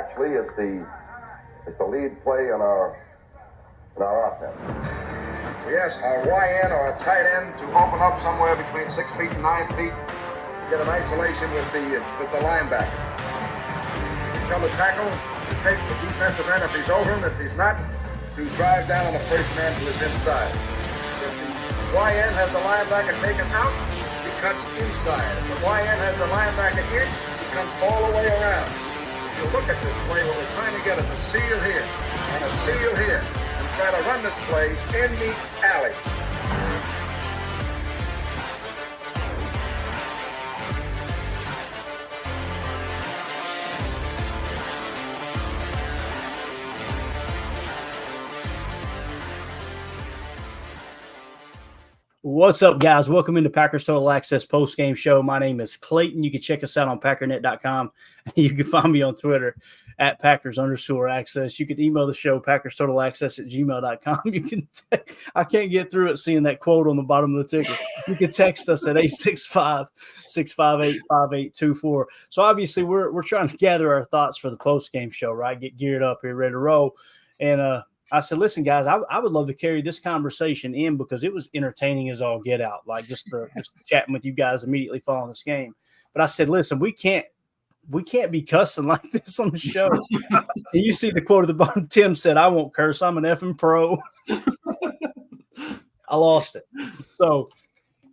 actually is the lead play in our offense. We ask our YN or a tight end to open up somewhere between 6 feet and 9 feet, get an isolation with the linebacker. We tell the tackle to take the defensive end if he's over him. If he's not, to drive down on the first man to his inside. If the YN has the linebacker taken out, he cuts inside. If the YN has the linebacker in, he comes all the way around. If you look at this play, what we're trying to get is a seal here and a seal here, and try to run this play in the alley. What's up, guys? Welcome into Packers Total Access Postgame Show. My name is Clayton. You can check us out on Packernet.com. You can find me on Twitter at Packers_access. You can email the show, PackersTotalAccess@gmail.com. You can I can't get through it seeing that quote on the bottom of the ticket. You can text us at 865-658-5824. So obviously we're trying to gather our thoughts for the postgame show, right? Get geared up here, ready to roll. And I said, listen, guys, I would love to carry this conversation in because it was entertaining as all get out, like just chatting with you guys immediately following this game. But I said, listen, we can't be cussing like this on the show. And you see the quote at the bottom. Tim said, I won't curse. I'm an effing pro. I lost it. So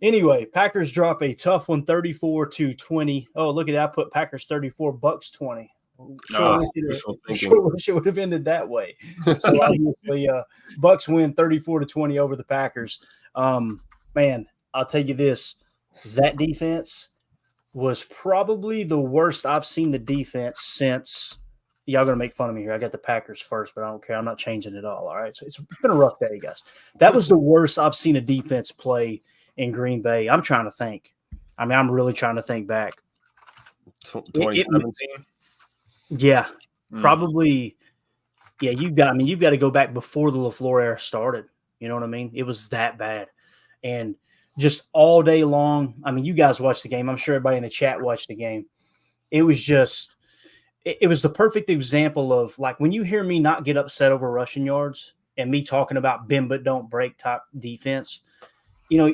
anyway, Packers drop a tough one, 34-20. Oh, look at that. I put Packers 34, Bucks 20. Sure wish it would have ended that way. So obviously, Bucks win 34-20 over the Packers. Man, I'll tell you this: that defense was probably the worst I've seen the defense since. Y'all gonna make fun of me here. I got the Packers first, but I don't care. I'm not changing it all. All right, so it's been a rough day, guys. That was the worst I've seen a defense play in Green Bay. I'm trying to think. I mean, I'm really trying to think back. 2017. Yeah, probably. Yeah, you've got to go back before the LaFleur era started. You know what I mean? It was that bad. And just all day long, I mean, you guys watched the game. I'm sure everybody in the chat watched the game. It was just – it was the perfect example of, like, when you hear me not get upset over rushing yards and me talking about bend but don't break type defense, you know,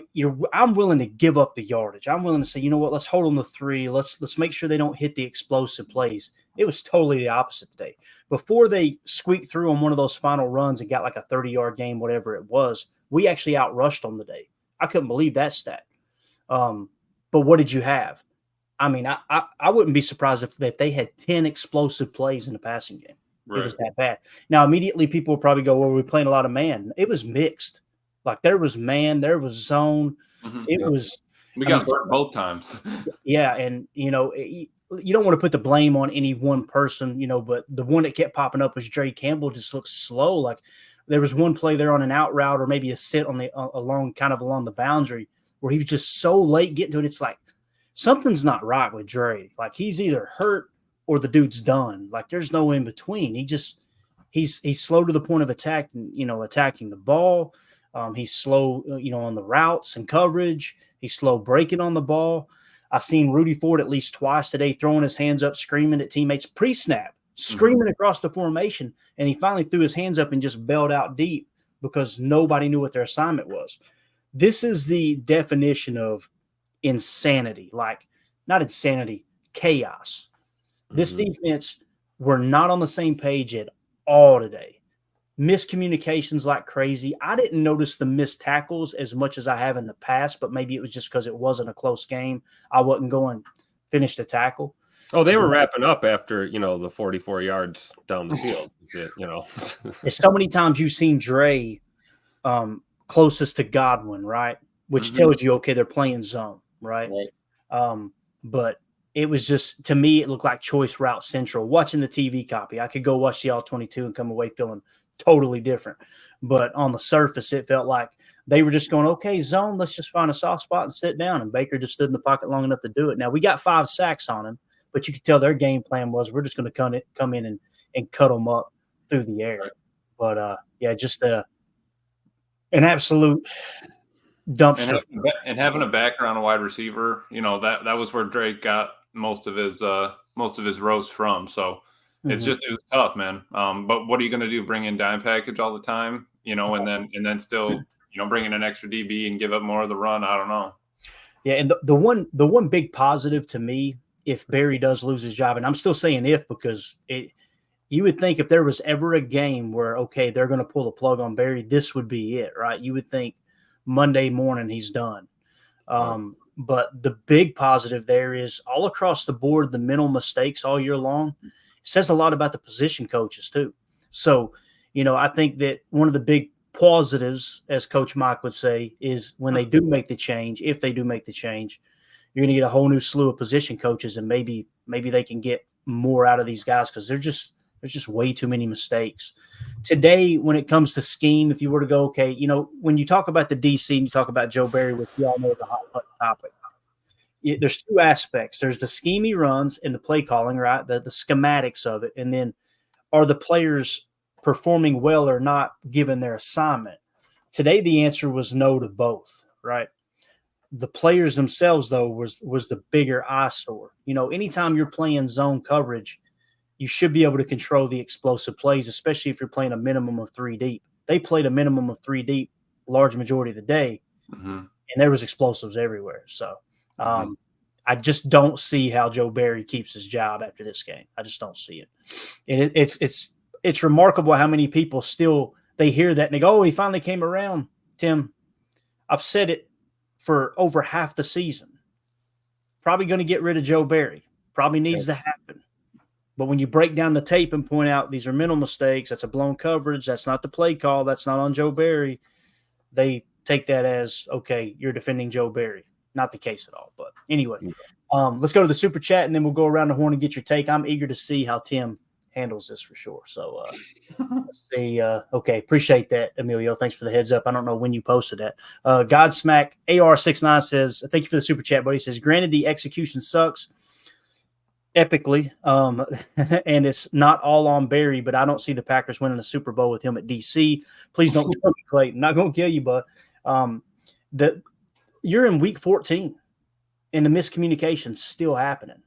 I'm willing to give up the yardage. I'm willing to say, you know what, let's hold on to 3. Let's make sure they don't hit the explosive plays. It was totally the opposite today. Before they squeaked through on one of those final runs and got like a 30-yard game, whatever it was, we actually outrushed them today. I couldn't believe that stat. But what did you have? I mean, I wouldn't be surprised if they had 10 explosive plays in the passing game. Right. It was that bad. Now, immediately people will probably go, well, we're playing a lot of man. It was mixed. Like there was man, there was zone. It was. We got burnt both times. Yeah, and you know, you don't want to put the blame on any one person, you know, but the one that kept popping up was Dre Campbell. Just looked slow. Like there was one play there on an out route or maybe a sit on the along the boundary where he was just so late getting to it. It's like something's not right with Dre. Like he's either hurt or the dude's done. Like there's no in between. He's slow to the point of attacking the ball. He's slow, you know, on the routes and coverage. He's slow breaking on the ball. I've seen Rudy Ford at least twice today throwing his hands up, screaming at teammates pre-snap, screaming across the formation. And he finally threw his hands up and just bailed out deep because nobody knew what their assignment was. This is the definition of insanity, like not insanity, chaos. This defense, we're not on the same page at all today. Miscommunications like crazy. I didn't notice the missed tackles as much as I have in the past, but maybe it was just because it wasn't a close game. I wasn't going finish the tackle. Oh, they were wrapping up after, you know, the 44 yards down the field. You know, there's so many times you've seen Dre closest to Godwin, right? Which tells you, okay, they're playing zone, right? But it was just, to me, it looked like choice route central. Watching the TV copy, I could go watch the All-22 and come away feeling totally different. But on the surface, it felt like they were just going, okay, zone, let's just find a soft spot and sit down. And Baker just stood in the pocket long enough to do it. Now, we got 5 sacks on him, but you could tell their game plan was we're just going to come in and cut them up through the air. Right. But, just an absolute dumpster. And having a backer on a wide receiver, you know, that was where Drake got most of his roast from. So It's just it was tough, man. But what are you going to do? Bring in dime package all the time, and then still bring in an extra DB and give up more of the run? I don't know. Yeah, and the one big positive to me, if Barry does lose his job, and I'm still saying if, because you would think if there was ever a game where, okay, they're going to pull the plug on Barry, this would be it, right? You would think Monday morning he's done. But the big positive there is all across the board, the mental mistakes all year long says a lot about the position coaches too. So, I think that one of the big positives, as Coach Mike would say, is when they do make the change, if they do make the change, you're going to get a whole new slew of position coaches, and maybe they can get more out of these guys because there's just way too many mistakes. Today, when it comes to scheme, if you were to go, okay, when you talk about the DC and you talk about Joe Barry, which we all know is a hot button topic, there's two aspects. There's the scheme he runs and the play calling, right? The schematics of it. And then are the players performing well or not given their assignment? Today, the answer was no to both, right? The players themselves, though, was the bigger eyesore. Anytime you're playing zone coverage, you should be able to control the explosive plays, especially if you're playing a minimum of 3 deep. They played a minimum of 3 deep large majority of the day, and there was explosives everywhere. So I just don't see how Joe Barry keeps his job after this game. I just don't see it. And it's remarkable how many people still they hear that and they go, oh, he finally came around. Tim, I've said it for over half the season. Probably going to get rid of Joe Barry. Probably needs to happen. But when you break down the tape and point out these are mental mistakes, that's a blown coverage, that's not the play call, that's not on Joe Barry, they take that as, okay, you're defending Joe Barry. Not the case at all. But anyway, let's go to the super chat, and then we'll go around the horn and get your take. I'm eager to see how Tim handles this for sure. So let's see. Okay, appreciate that, Emilio. Thanks for the heads up. I don't know when you posted that. Godsmack AR69 says, thank you for the super chat, buddy. He says, granted, the execution sucks epically, and it's not all on Barry, but I don't see the Packers winning a Super Bowl with him at DC. Please don't kill me, Clayton. Not going to kill you, but you're in week 14, and the miscommunication's still happening.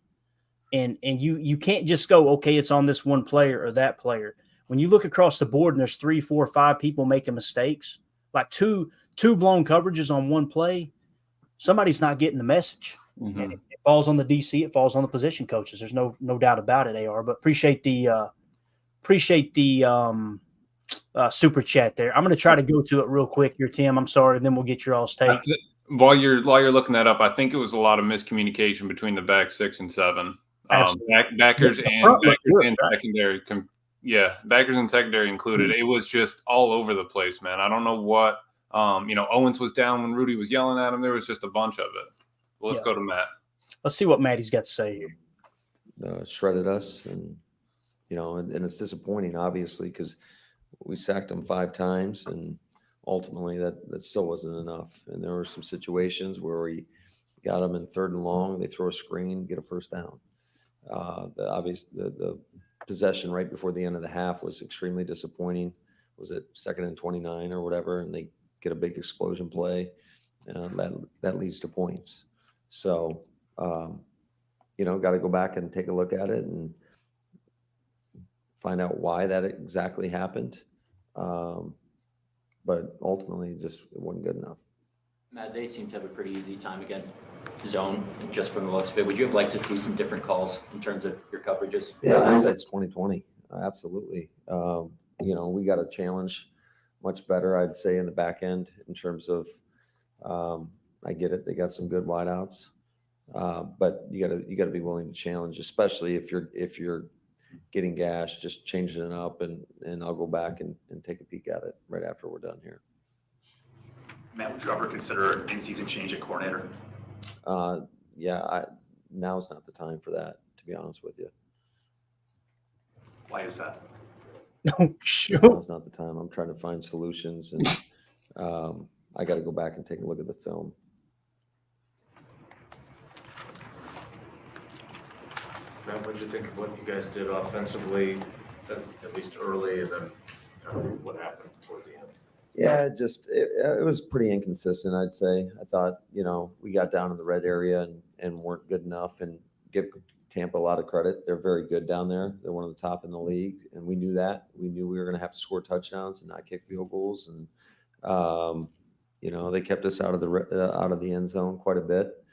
And you can't just go, okay, it's on this one player or that player. When you look across the board and there's 3, 4, 5 people making mistakes, like two blown coverages on one play, somebody's not getting the message. And it falls on the DC, it falls on the position coaches. There's no doubt about it, AR. But appreciate the super chat there. I'm going to try to go to it real quick here, Tim. I'm sorry, and then we'll get your all's take. While you're looking that up, I think it was a lot of miscommunication between the back 6 and 7. Backers and secondary. Backers and secondary included. It was just all over the place, man. I don't know what. Owens was down when Rudy was yelling at him. There was just a bunch of it. Well, let's go to Matt. Let's see what Maddie's got to say here. Shredded us, and and it's disappointing, obviously, because we sacked them 5 times, and ultimately that still wasn't enough. And there were some situations where we got them in 3rd and long. They throw a screen, get a first down. The possession right before the end of the half was extremely disappointing. Was it 2nd and 29 or whatever, and they get a big explosion play, that leads to points. So, got to go back and take a look at it and find out why that exactly happened. But ultimately, it wasn't good enough. Matt, they seem to have a pretty easy time against zone, just from the looks of it. Would you have liked to see some different calls in terms of your coverages? Yeah, hindsight's 2020. Absolutely. We got a challenge much better, I'd say, in the back end in terms of. I get it; they got some good wideouts, but you got to be willing to challenge, especially if you're getting gashed. Just changing it up, and I'll go back and take a peek at it right after we're done here. Matt, would you ever consider an in-season change at coordinator? Now's not the time for that, to be honest with you. Why is that? No, sure. Now's not the time. I'm trying to find solutions, and I got to go back and take a look at the film. Matt, what did you think of what you guys did offensively, at least early, and then what happened towards the end? Yeah, it was pretty inconsistent, I'd say. I thought, we got down in the red area and weren't good enough, and give Tampa a lot of credit. They're very good down there. They're one of the top in the league, and we knew that. We knew we were going to have to score touchdowns and not kick field goals, and they kept us out of the end zone quite a bit.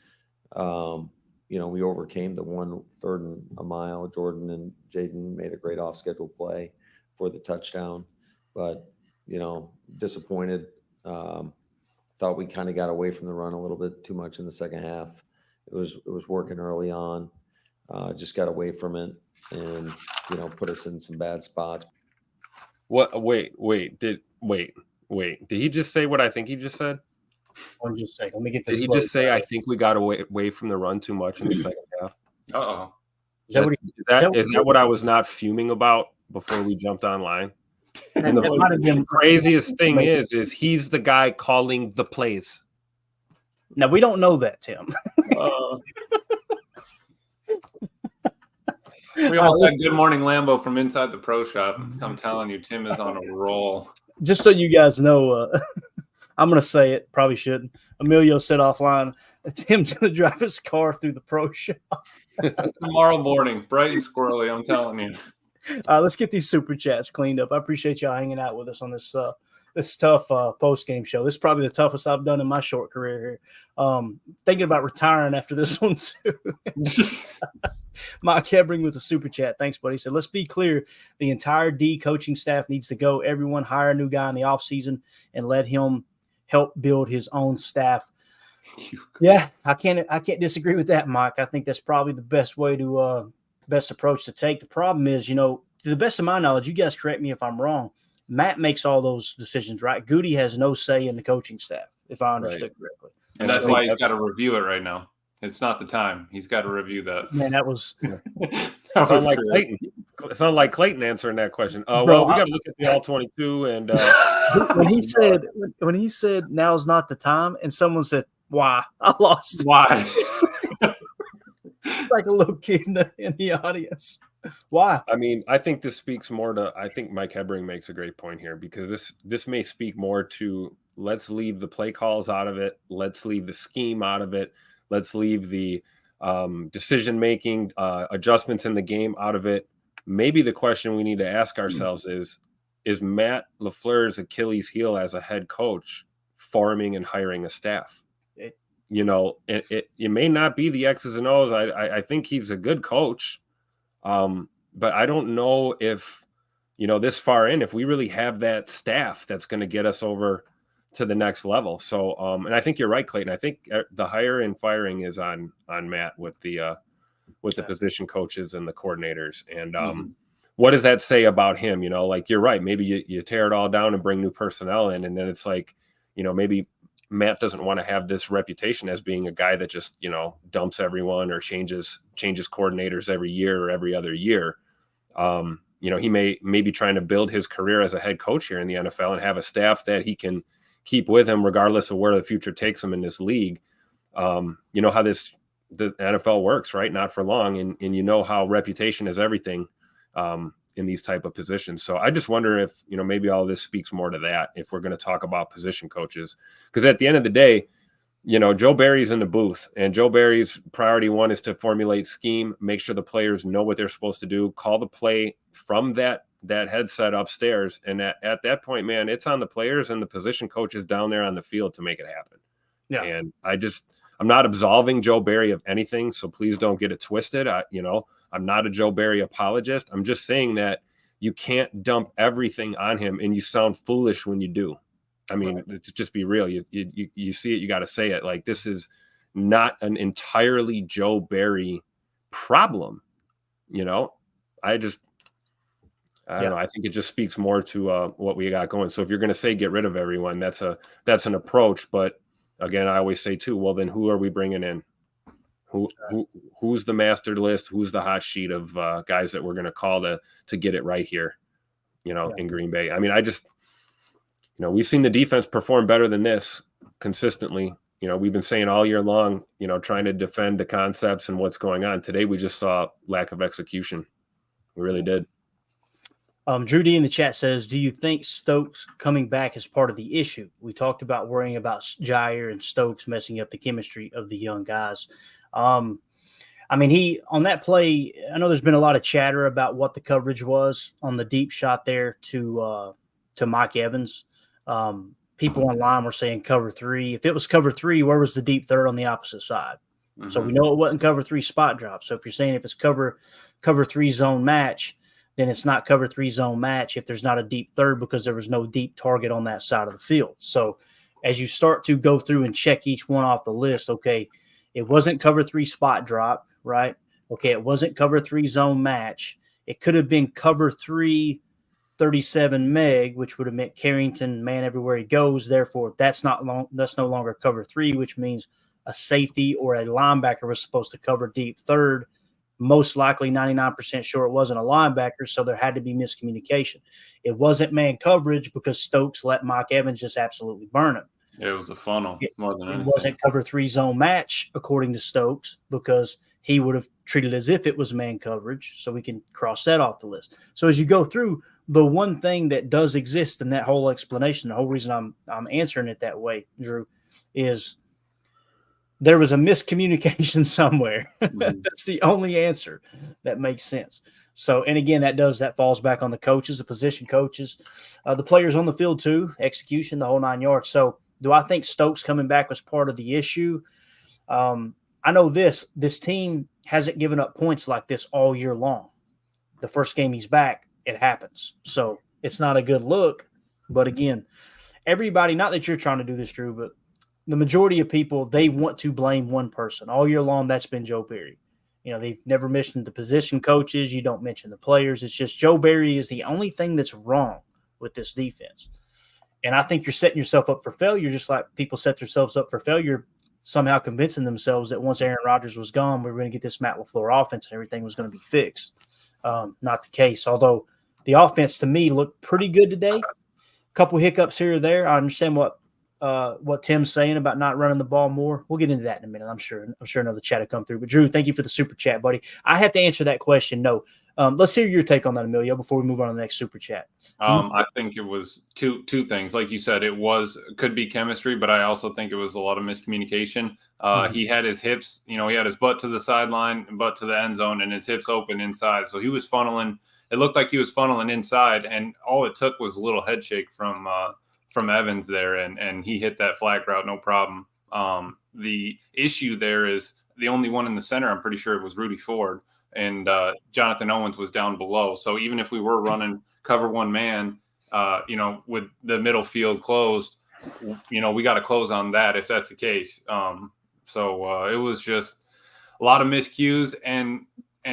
We overcame the 1 3rd and a mile. Jordan and Jaden made a great off-schedule play for the touchdown, but disappointed. Thought we kind of got away from the run a little bit too much in the second half. It was working early on. Just got away from it and put us in some bad spots. What? Wait. Did he just say what I think he just said? One just second. Let me get this. Did he just say I think we got away from the run too much in the second half? Uh-oh. Is that what I was not fuming about before we jumped online? And the craziest thing is he's the guy calling the plays. Now, we don't know that, Tim. We almost had Good Morning Lambo from inside the pro shop. I'm telling you, Tim is on a roll. Just so you guys know, I'm going to say it. Probably shouldn't. Emilio said offline, Tim's going to drive his car through the pro shop. Tomorrow morning, bright and squirrely, I'm telling you. Let's get these super chats cleaned up. I appreciate y'all hanging out with us on this tough post-game show. This is probably the toughest I've done in my short career here. Thinking about retiring after this one too. Mike Hebring with the super chat. Thanks, buddy. He said, let's be clear. The entire D coaching staff needs to go. Everyone hire a new guy in the offseason and let him help build his own staff. Yeah, I can't disagree with that, Mike. I think that's probably the best way to best approach to take. The problem is, to the best of my knowledge, you guys correct me if I'm wrong, Matt makes all those decisions, right? Goody has no say in the coaching staff, if I understood correctly. And that's why he's got to review it right now. It's not the time. He's got to review that. Man, that was like Clayton. It sounded like Clayton answering that question. Well, we got to look at the all 22 and when he said now's not the time, and someone said, "Why?" I lost. Why? It's like a little kid in the audience. Why? I mean, I think this speaks more to. I think Mike Hebring makes a great point here because this may speak more to let's leave the play calls out of it. Let's leave the scheme out of it. Let's leave the decision making adjustments in the game out of it. Maybe the question we need to ask ourselves is Matt LaFleur's Achilles heel as a head coach forming and hiring a staff? It may not be the X's and O's. I think he's a good coach, but I don't know if this far in if we really have that staff that's going to get us over to the next level. So, and I think you're right, Clayton. I think the hire and firing is on Matt with the position coaches and the coordinators. And what does that say about him? You're right. Maybe you tear it all down and bring new personnel in, and then it's like, maybe Matt doesn't want to have this reputation as being a guy that just, dumps everyone or changes coordinators every year or every other year. He may be trying to build his career as a head coach here in the NFL and have a staff that he can keep with him regardless of where the future takes him in this league. How the NFL works, right? Not for long. And how reputation is everything in these type of positions. So I just wonder if, maybe all of this speaks more to that if we're going to talk about position coaches. Because at the end of the day, Joe Barry's in the booth, and Joe Barry's priority one is to formulate scheme, make sure the players know what they're supposed to do, call the play from that headset upstairs. And at that point, man, it's on the players and the position coaches down there on the field to make it happen. Yeah. And I'm not absolving Joe Barry of anything, so please don't get it twisted. I'm not a Joe Barry apologist. I'm just saying that you can't dump everything on him, and you sound foolish when you do. I mean, let's just be real. You see it, you got to say it. Like, this is not an entirely Joe Barry problem. I don't know. I think it just speaks more to what we got going. So if you're going to say get rid of everyone, that's an approach. But again, I always say too, well, then who are we bringing in? Who's the master list? Who's the hot sheet of guys that we're going to call to get it right here, in Green Bay? I mean, we've seen the defense perform better than this consistently. We've been saying all year long, trying to defend the concepts and what's going on. Today, we just saw lack of execution. We really did. Drew D in the chat says, do you think Stokes coming back is part of the issue? We talked about worrying about Jair and Stokes messing up the chemistry of the young guys. I mean, he on that play, I know there's been a lot of chatter about what the coverage was on the deep shot there to Mike Evans. People online were saying cover 3. If it was cover 3, where was the deep third on the opposite side? Mm-hmm. So we know it wasn't cover 3 spot drop. So if you're saying if it's cover 3 zone match, then it's not cover 3 zone match if there's not a deep third because there was no deep target on that side of the field. So as you start to go through and check each one off the list, okay, it wasn't cover 3 spot drop, right? Okay, it wasn't cover 3 zone match. It could have been cover 3 37 meg, which would have meant Carrington man everywhere he goes. Therefore, that's no longer cover 3, which means a safety or a linebacker was supposed to cover deep third. Most likely 99% sure it wasn't a linebacker, so there had to be miscommunication. It wasn't man coverage because Stokes let Mike Evans just absolutely burn him. It was a funnel more than anything. It wasn't cover 3 zone match, according to Stokes, because he would have treated it as if it was man coverage, so we can cross that off the list. So as you go through, the one thing that does exist in that whole explanation, the whole reason I'm answering it that way, Drew, is there was a miscommunication somewhere. Mm-hmm. That's the only answer that makes sense. So, and again, that falls back on the coaches, the position coaches, the players on the field too, execution, the whole 9 yards. So do I think Stokes coming back was part of the issue? I know this team hasn't given up points like this all year long. The first game he's back, it happens. So it's not a good look. But again, everybody, not that you're trying to do this, Drew, but the majority of people, they want to blame one person. All year long, that's been Joe Barry. You know, they've never mentioned the position coaches. You don't mention the players. It's just Joe Barry is the only thing that's wrong with this defense. And I think you're setting yourself up for failure, just like people set themselves up for failure, somehow convincing themselves that once Aaron Rodgers was gone, we were going to get this Matt LaFleur offense and everything was going to be fixed. Not the case, although the offense to me looked pretty good today. A couple hiccups here or there. I understand what Tim's saying about not running the ball more. We'll get into that in a minute. I'm sure another chat will come through. But Drew, thank you for the super chat, buddy. I have to answer that question. No. Let's hear your take on that, Emilio, before we move on to the next super chat. I think it was two things. Like you said, could be chemistry, but I also think it was a lot of miscommunication. He had his hips, he had his butt to the sideline, butt to the end zone, and his hips open inside. So he was funneling. It looked like he was funneling inside, and all it took was a little head shake from Evans there, and he hit that flat route, no problem. The issue there is the only one in the center, I'm pretty sure it was Rudy Ford, and Jonathan Owens was down below. So even if we were running cover 1 man, with the middle field closed, we got to close on that if that's the case. So it was just a lot of miscues, and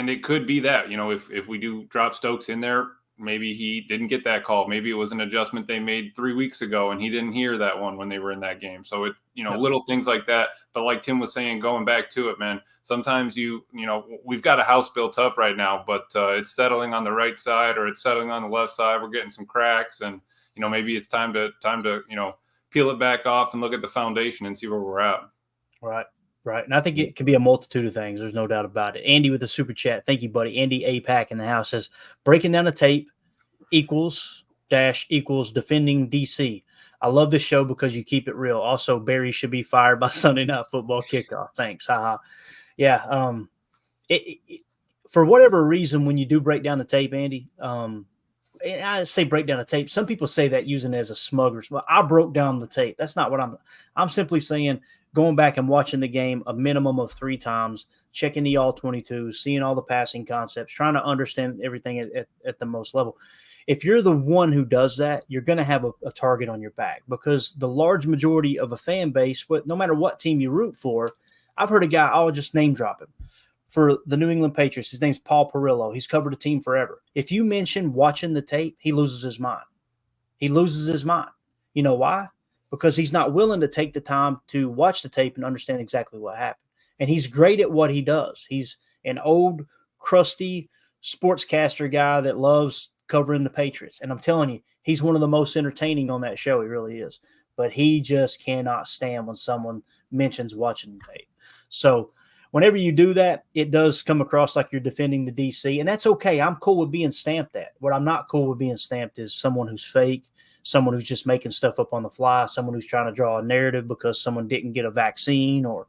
it could be that, if we do drop Stokes in there, maybe he didn't get that call. Maybe it was an adjustment they made 3 weeks ago and he didn't hear that one when they were in that game. So little things like that. But like Tim was saying, going back to it, man, sometimes we've got a house built up right now, but it's settling on the right side or it's settling on the left side. We're getting some cracks, and maybe it's time to peel it back off and look at the foundation and see where we're at. Right. And I think it could be a multitude of things. There's no doubt about it. Andy with a super chat. Thank you, buddy. Andy APAC in the house says, breaking down the tape equals defending DC. I love this show because you keep it real. Also, Barry should be fired by Sunday Night Football kickoff. Thanks. Haha. Yeah. For whatever reason, when you do break down the tape, Andy, I say break down the tape. Some people say that using it as a smug. Well, I broke down the tape. That's not what I'm simply saying. Going back and watching the game a minimum of 3 times, checking the all 22, seeing all the passing concepts, trying to understand everything at the most level. If you're the one who does that, you're going to have a target on your back, because the large majority of a fan base, no matter what team you root for, I've heard a guy, I'll just name drop him, for the New England Patriots. His name's Paul Perillo. He's covered a team forever. If you mention watching the tape, he loses his mind. You know why? Because he's not willing to take the time to watch the tape and understand exactly what happened. And he's great at what he does. He's an old, crusty sportscaster guy that loves covering the Patriots. And I'm telling you, he's one of the most entertaining on that show. He really is. But he just cannot stand when someone mentions watching the tape. So whenever you do that, it does come across like you're defending the DC. And that's okay. I'm cool with being stamped that. What I'm not cool with being stamped is someone who's fake, someone who's just making stuff up on the fly, someone who's trying to draw a narrative because someone didn't get a vaccine, or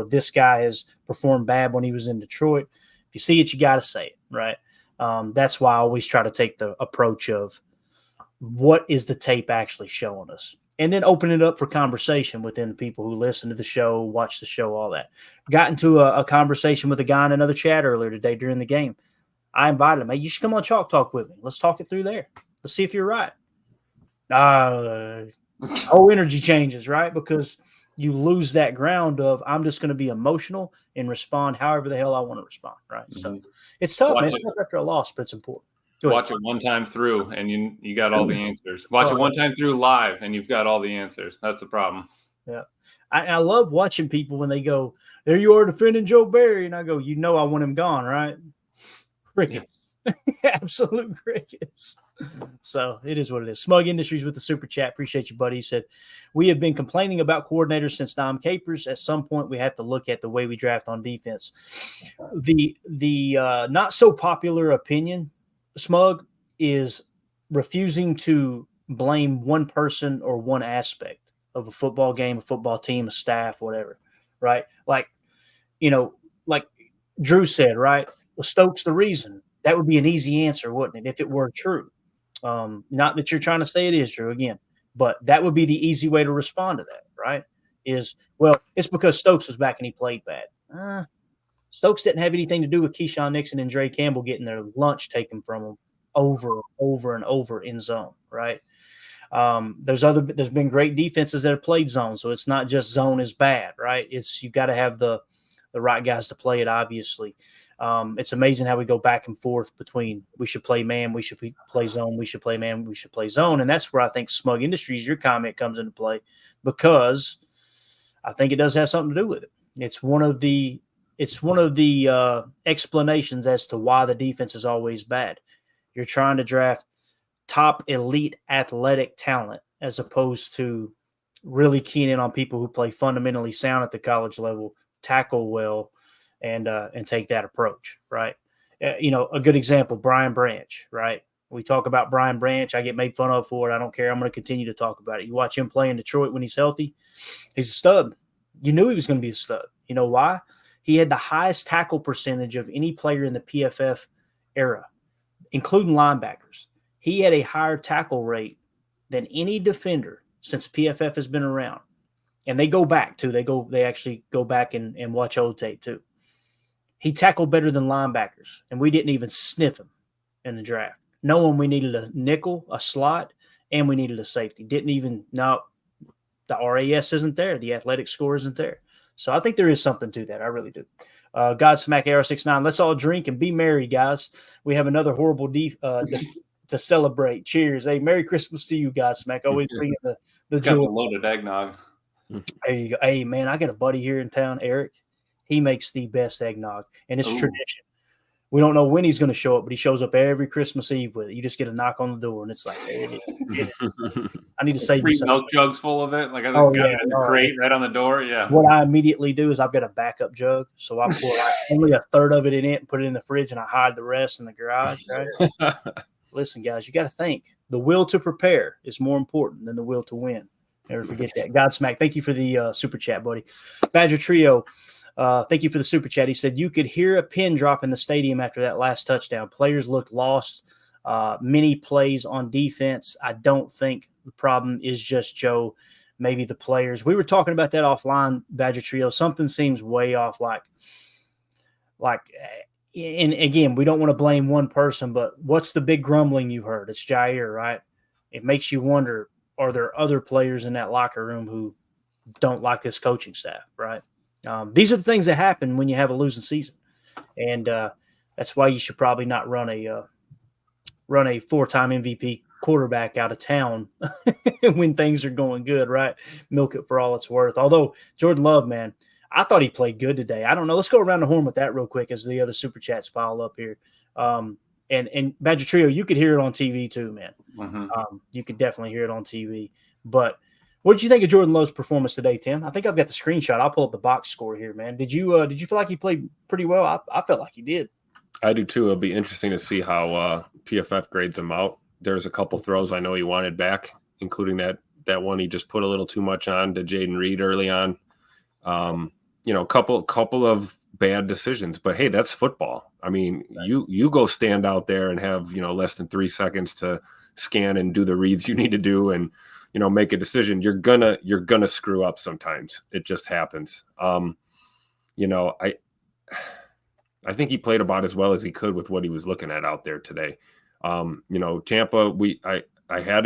this guy has performed bad when he was in Detroit. If you see it, you got to say it, right? That's why I always try to take the approach of what is the tape actually showing us, and then open it up for conversation within the people who listen to the show, watch the show, all that. Got into a conversation with a guy in another chat earlier today during the game. I invited him. Hey, you should come on Chalk Talk with me. Let's talk it through there. Let's see if you're right. Whole energy changes, right? Because you lose that ground of I'm just going to be emotional and respond however the hell I want to respond, right? Mm-hmm. So it's tough, man. It's tough after a loss, but it's important. Watch it one time through, and you got all the answers. Watch it one time through live, and you've got all the answers. That's the problem. Yeah. I love watching people when they go, there you are defending Joe Barry. And I go, I want him gone, right? Crickets. Absolute crickets. So it is what it is. Smug Industries with the super chat. Appreciate you, buddy. He said, we have been complaining about coordinators since Dom Capers. At some point, we have to look at the way we draft on defense. The not so popular opinion, Smug, is refusing to blame one person or one aspect of a football game, a football team, a staff, whatever, right? Like Drew said, right? Well, Stokes the reason. That would be an easy answer, wouldn't it, if it were true? Not that you're trying to say it is true again, but that would be the easy way to respond to that, right? It's because Stokes was back and he played bad. Stokes didn't have anything to do with Keyshawn Nixon and Dre Campbell getting their lunch taken from them over and over in zone, right? There's been great defenses that have played zone, so it's not just zone is bad, right? You got to have the right guys to play it, obviously. It's amazing how we go back and forth between we should play man, we should play zone, we should play man, we should play zone. And that's where I think Smug Industries, your comment, comes into play, because I think it does have something to do with it. It's one of the explanations as to why the defense is always bad. You're trying to draft top elite athletic talent as opposed to really keying in on people who play fundamentally sound at the college level, tackle well, and take that approach, right? A good example, Brian Branch, right? We talk about Brian Branch. I get made fun of for it. I don't care. I'm going to continue to talk about it. You watch him play in Detroit when he's healthy, he's a stud. You knew he was going to be a stud. You know why? He had the highest tackle percentage of any player in the PFF era, including linebackers. He had a higher tackle rate than any defender since PFF has been around. And they go back too. They actually go back and watch old tape too. He tackled better than linebackers, and we didn't even sniff him in the draft. Knowing we needed a nickel, a slot, and we needed a safety. The RAS isn't there. The athletic score isn't there. So I think there is something to that. I really do. Godsmack AR69, let's all drink and be merry, guys. We have another horrible to celebrate. Cheers. Hey, Merry Christmas to you, Godsmack. Always bringing the joy. Got the loaded eggnog. There you go. Hey, man, I got a buddy here in town, Eric. He makes the best eggnog, and it's tradition. We don't know when he's going to show up, but he shows up every Christmas Eve with it. You just get a knock on the door, and it's like, hey, I need to save you some milk jugs full of it. Like I got it in the crate right on the door. Yeah. What I immediately do is I've got a backup jug, so I pour only a third of it in it and put it in the fridge, and I hide the rest in the garage. Right? Listen, guys, you got to think. The will to prepare is more important than the will to win. Never forget that. Godsmack, thank you for the super chat, buddy. Badger Trio. Thank you for the super chat. He said, you could hear a pin drop in the stadium after that last touchdown. Players looked lost. Many plays on defense. I don't think the problem is just Joe, maybe the players. We were talking about that offline, Badger Trio. Something seems way off. And again, we don't want to blame one person, but what's the big grumbling you heard? It's Jair, right? It makes you wonder, are there other players in that locker room who don't like this coaching staff, right? These are the things that happen when you have a losing season, and that's why you should probably not run a 4-time MVP quarterback out of town when things are going good, right? Milk it for all it's worth. Although Jordan Love, man, I thought he played good today. I don't know. Let's go around the horn with that real quick as the other super chats pile up here. And Badger Trio, you could hear it on TV too, man. Mm-hmm. You could definitely hear it on TV, but. What did you think of Jordan Love's performance today, Tim? I think I've got the screenshot. I'll pull up the box score here, man. Did you feel like he played pretty well? I felt like he did. I do too. It'll be interesting to see how PFF grades him out. There's a couple throws I know he wanted back, including that one he just put a little too much on to Jaden Reed early on. Couple of bad decisions, but hey, that's football. I mean, you go stand out there and have, less than 3 seconds to scan and do the reads you need to do and, make a decision. You're gonna screw up sometimes. It just happens. I think he played about as well as he could with what he was looking at out there today. Tampa, I had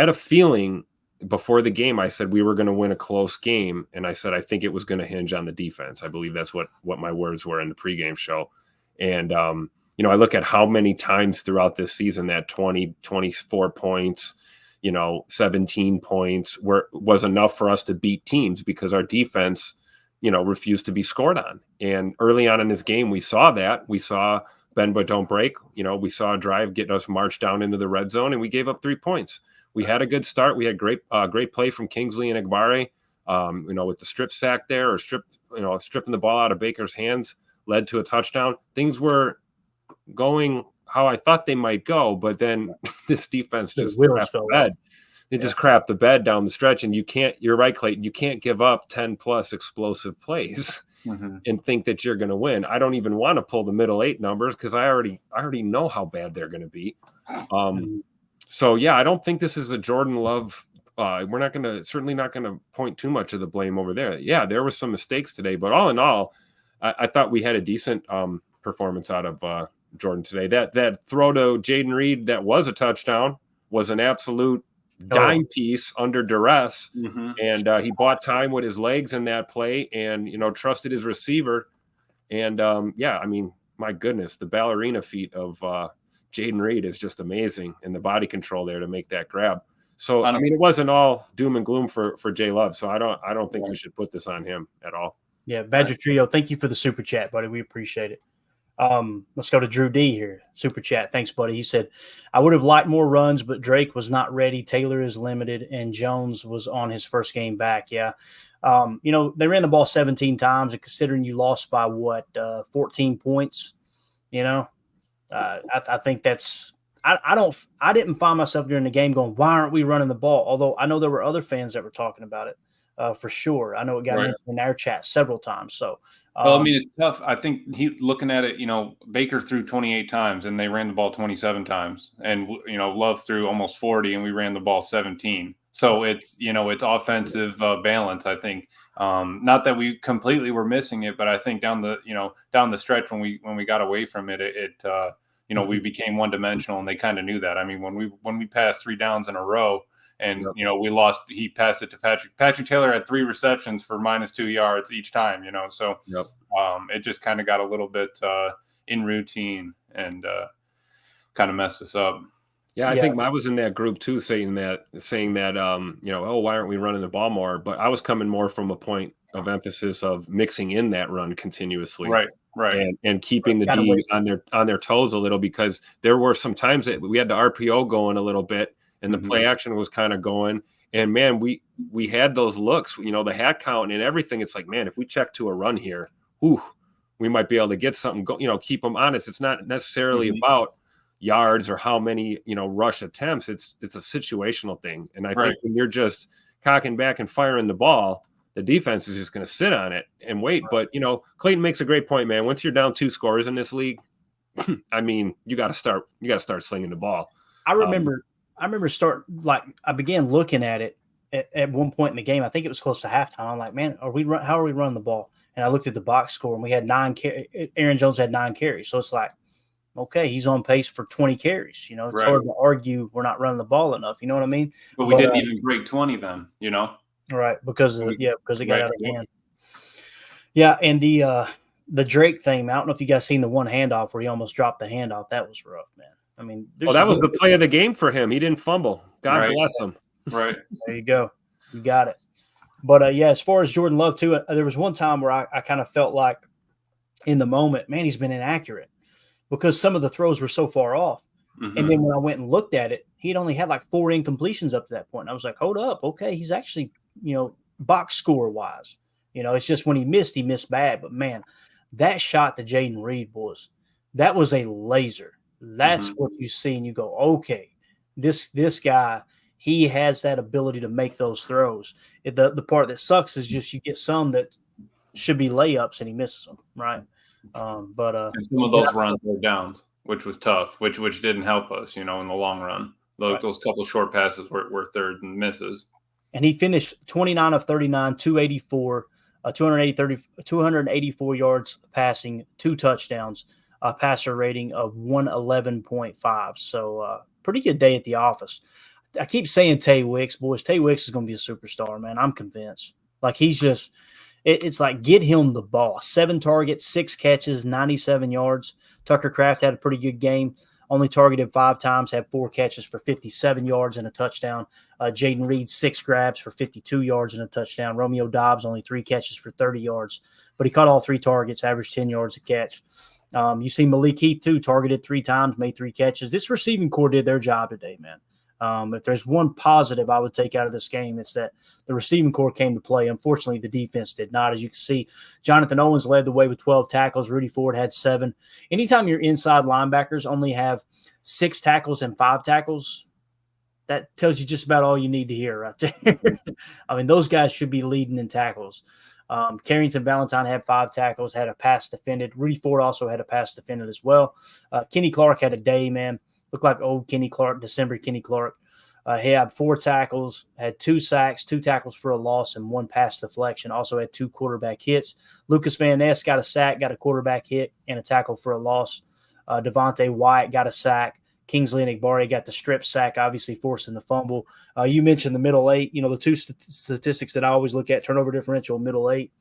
a feeling before the game. I said we were going to win a close game, and I said I think it was going to hinge on the defense. I believe that's what my words were in the pregame show. And I look at how many times throughout this season that 20, 24 points, 17 points was enough for us to beat teams because our defense, refused to be scored on. And early on in this game, we saw that. We saw bend but don't break. We saw a drive get us marched down into the red zone, and we gave up 3 points. We had a good start. We had great play from Kingsley and Egbare, with the strip sack there, or stripping the ball out of Baker's hands led to a touchdown. Things were going how I thought they might go, but then this defense just crapped the bed. It just crapped the bed down the stretch, and you're right, Clayton, you can't give up 10 plus explosive plays and think that you're going to win. I don't even want to pull the middle 8 numbers because I already know how bad they're going to be. So yeah, I don't think this is a Jordan Love. We're certainly not going to point too much of the blame over there. Yeah, there were some mistakes today, but all in all, I thought we had a decent performance out of Jordan today. That throw to Jaden Reed that was a touchdown was an absolute dime piece under duress, and he bought time with his legs in that play, and trusted his receiver. And my goodness, the ballerina feet of Jaden Reed is just amazing, and the body control there to make that grab. So it wasn't all doom and gloom for Jay Love. So I don't think we should put this on him at all. Yeah, Badger Trio, thank you for the super chat, buddy. We appreciate it. Let's go to Drew D here. Super chat. Thanks, buddy. He said, I would have liked more runs, but Drake was not ready. Taylor is limited, and Jones was on his first game back. Yeah. They ran the ball 17 times, and considering you lost by 14 points, I think that's, I didn't find myself during the game going, why aren't we running the ball? Although I know there were other fans that were talking about it. For sure. I know it got mentioned in our chat several times. So, it's tough. I think looking at it, Baker threw 28 times and they ran the ball 27 times, and Love threw almost 40 and we ran the ball 17. So it's offensive balance. I think not that we completely were missing it, but I think down the stretch when we got away from it, we became one dimensional, and they kind of knew that. I mean, when we passed 3 downs in a row. And, we lost. He passed it to Patrick. Patrick Taylor had 3 receptions for -2 yards each time, So it just kind of got a little bit in routine and kind of messed us up. Yeah, I think I was in that group too, saying that, why aren't we running the ball more? But I was coming more from a point of emphasis of mixing in that run continuously. Right. And keeping the D on their toes a little, because there were some times that we had the RPO going a little bit, and the play action was kind of going. And, man, we had those looks, the hat count and everything. It's like, man, if we check to a run here, we might be able to get something, keep them honest. It's not necessarily about yards or how many, rush attempts. It's a situational thing. And I think when you're just cocking back and firing the ball, the defense is just going to sit on it and wait. But, Clayton makes a great point, man. Once you're down 2 scores in this league, I mean, you got to start slinging the ball. I remember I began looking at it at one point in the game. I think it was close to halftime. I'm like, man, how are we running the ball? And I looked at the box score, and we had 9 Aaron Jones had 9 carries. So it's like, okay, he's on pace for 20 carries. It's hard to argue we're not running the ball enough. You know what I mean? But we didn't even break 20 then, Right, because it got out of hand. Yeah, and the Drake thing, I don't know if you guys seen the one handoff where he almost dropped the handoff. That was rough, man. I mean, that was the play of the game for him. He didn't fumble. God bless him. Right. There you go. You got it. But, as far as Jordan Love, too, there was one time where I kind of felt like in the moment, man, he's been inaccurate because some of the throws were so far off. And then when I went and looked at it, he'd only had like 4 incompletions up to that point. And I was like, hold up. Okay, he's actually, box score-wise. It's just when he missed bad. But, man, that shot to Jaden Reed, that was a laser. That's what you see, and you go, okay, this guy, he has that ability to make those throws. The part that sucks is just you get some that should be layups and he misses them, right? And some of those runs were downs, which was tough, which didn't help us, in the long run. Those couple short passes were third and misses. And he finished 29 of 39, 284, 284 yards passing, 2 touchdowns, a passer rating of 111.5. So pretty good day at the office. I keep saying Tay Wicks, boys. Tay Wicks is going to be a superstar, man. I'm convinced. Like he's just it's like get him the ball. 7 targets, 6 catches, 97 yards. Tucker Kraft had a pretty good game. Only targeted 5 times, had 4 catches for 57 yards and a touchdown. Jaden Reed, 6 grabs for 52 yards and a touchdown. Romeo Dobbs, only 3 catches for 30 yards. But he caught all 3 targets, averaged 10 yards a catch. You see Malik Heath, too, targeted 3 times, made 3 catches. This receiving corps did their job today, man. If there's one positive I would take out of this game, it's that the receiving corps came to play. Unfortunately, the defense did not. As you can see, Jonathan Owens led the way with 12 tackles. Rudy Ford had 7. Anytime your inside linebackers only have 6 tackles and 5 tackles, that tells you just about all you need to hear right there. I mean, those guys should be leading in tackles. Carrington Valentine had 5 tackles, had a pass defended. Rudy Ford also had a pass defended as well. Kenny Clark had a day, man. Looked like old Kenny Clark, December Kenny Clark. He had 4 tackles, had 2 sacks, 2 tackles for a loss, and 1 pass deflection. Also had 2 quarterback hits. Lucas Van Ness got a sack, got a quarterback hit, and a tackle for a loss. Devontae Wyatt got a sack. Kingsley Enagbare got the strip sack, obviously forcing the fumble. You mentioned the middle 8. The 2 statistics that I always look at, turnover differential, middle 8.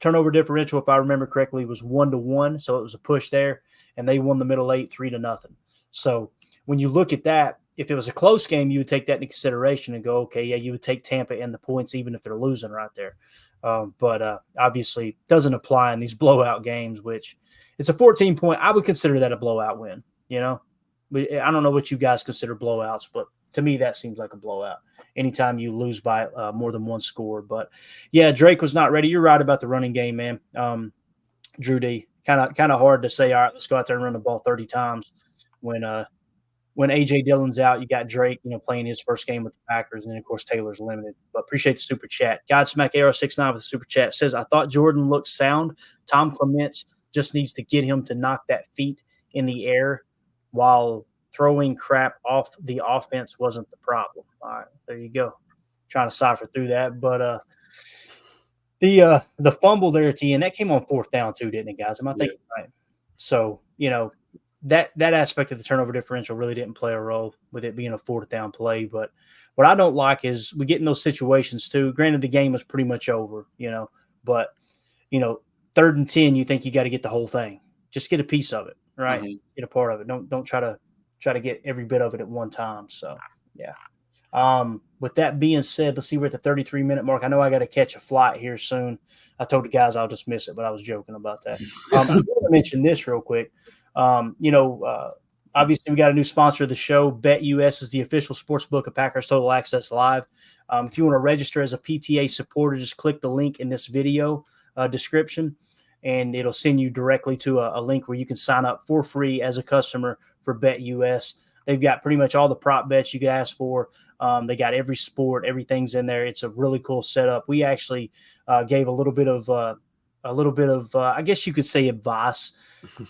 Turnover differential, if I remember correctly, was 1-1, so it was a push there, and they won the middle 8 3-0. So when you look at that, if it was a close game, you would take that into consideration and go, okay, yeah, you would take Tampa and the points even if they're losing right there. But obviously doesn't apply in these blowout games, which it's a 14-point. I would consider that a blowout win, I don't know what you guys consider blowouts, but to me that seems like a blowout anytime you lose by more than 1 score. But, yeah, Drake was not ready. You're right about the running game, man. Drew D, kind of hard to say, all right, let's go out there and run the ball 30 times when A.J. Dillon's out. You got Drake, playing his first game with the Packers, and then, of course, Taylor's limited. But appreciate the super chat. Godsmack Arrow 69 with the super chat says, I thought Jordan looked sound. Tom Clements just needs to get him to knock that feet in the air while throwing crap off the offense wasn't the problem. All right, there you go. Trying to cipher through that. But the fumble there at the end, that came on 4th down too, didn't it, guys? Am I thinking right? So, that aspect of the turnover differential really didn't play a role with it being a 4th down play. But what I don't like is we get in those situations too. Granted, the game was pretty much over, but 3rd and 10, you think you got to get the whole thing. Just get a piece of it, right? Mm-hmm. Get a part of it. Don't try to get every bit of it at one time. So, yeah. With that being said, let's see, we're at the 33-minute mark. I know I got to catch a flight here soon. I told the guys I'll just miss it, but I was joking about that. I want to mention this real quick. Obviously, we got a new sponsor of the show. BetUS is the official sports book of Packers Total Access Live. If you want to register as a PTA supporter, just click the link in this video description, and it'll send you directly to a link where you can sign up for free as a customer for BetUS. They've got pretty much all the prop bets you could ask for. They got every sport, everything's in there. It's a really cool setup. We actually gave a little bit of I guess you could say advice.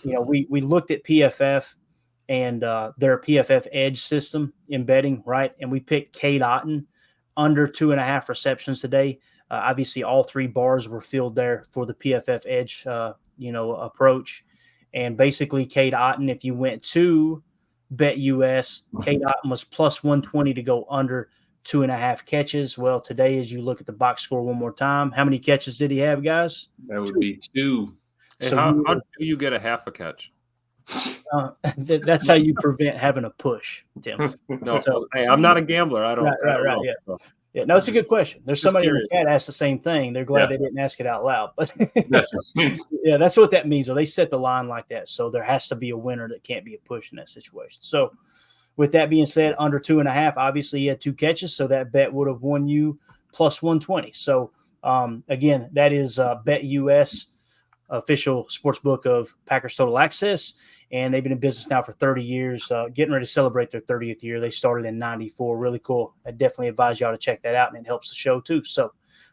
We looked at PFF and their PFF Edge system in betting, right? And we picked Cade Otton under 2.5 receptions today. Obviously, all 3 bars were filled there for the PFF Edge, approach. And basically, Cade Otton, if you went to BetUS, Cade Otton was plus 120 to go under 2.5 catches. Well, today, as you look at the box score one more time, how many catches did he have, guys? That would be 2. Hey, so how do you get a half a catch? That's how you prevent having a push, Tim. No, hey, I'm not a gambler. I don't. Right. Yeah. So. Yeah, no, it's a good question. There's somebody in the chat asked the same thing. They're glad they didn't ask it out loud. But yeah, that's what that means. So they set the line like that. So there has to be a winner that can't be a push in that situation. So with that being said, under 2.5, obviously he had 2 catches. So that bet would have won you plus 120. So again, that is BetUS. official sports book of Packers Total Access, and they've been in business now for 30 years, getting ready to celebrate their 30th year. They started in 94. Really cool. I definitely advise y'all to check that out, and it helps the show too. So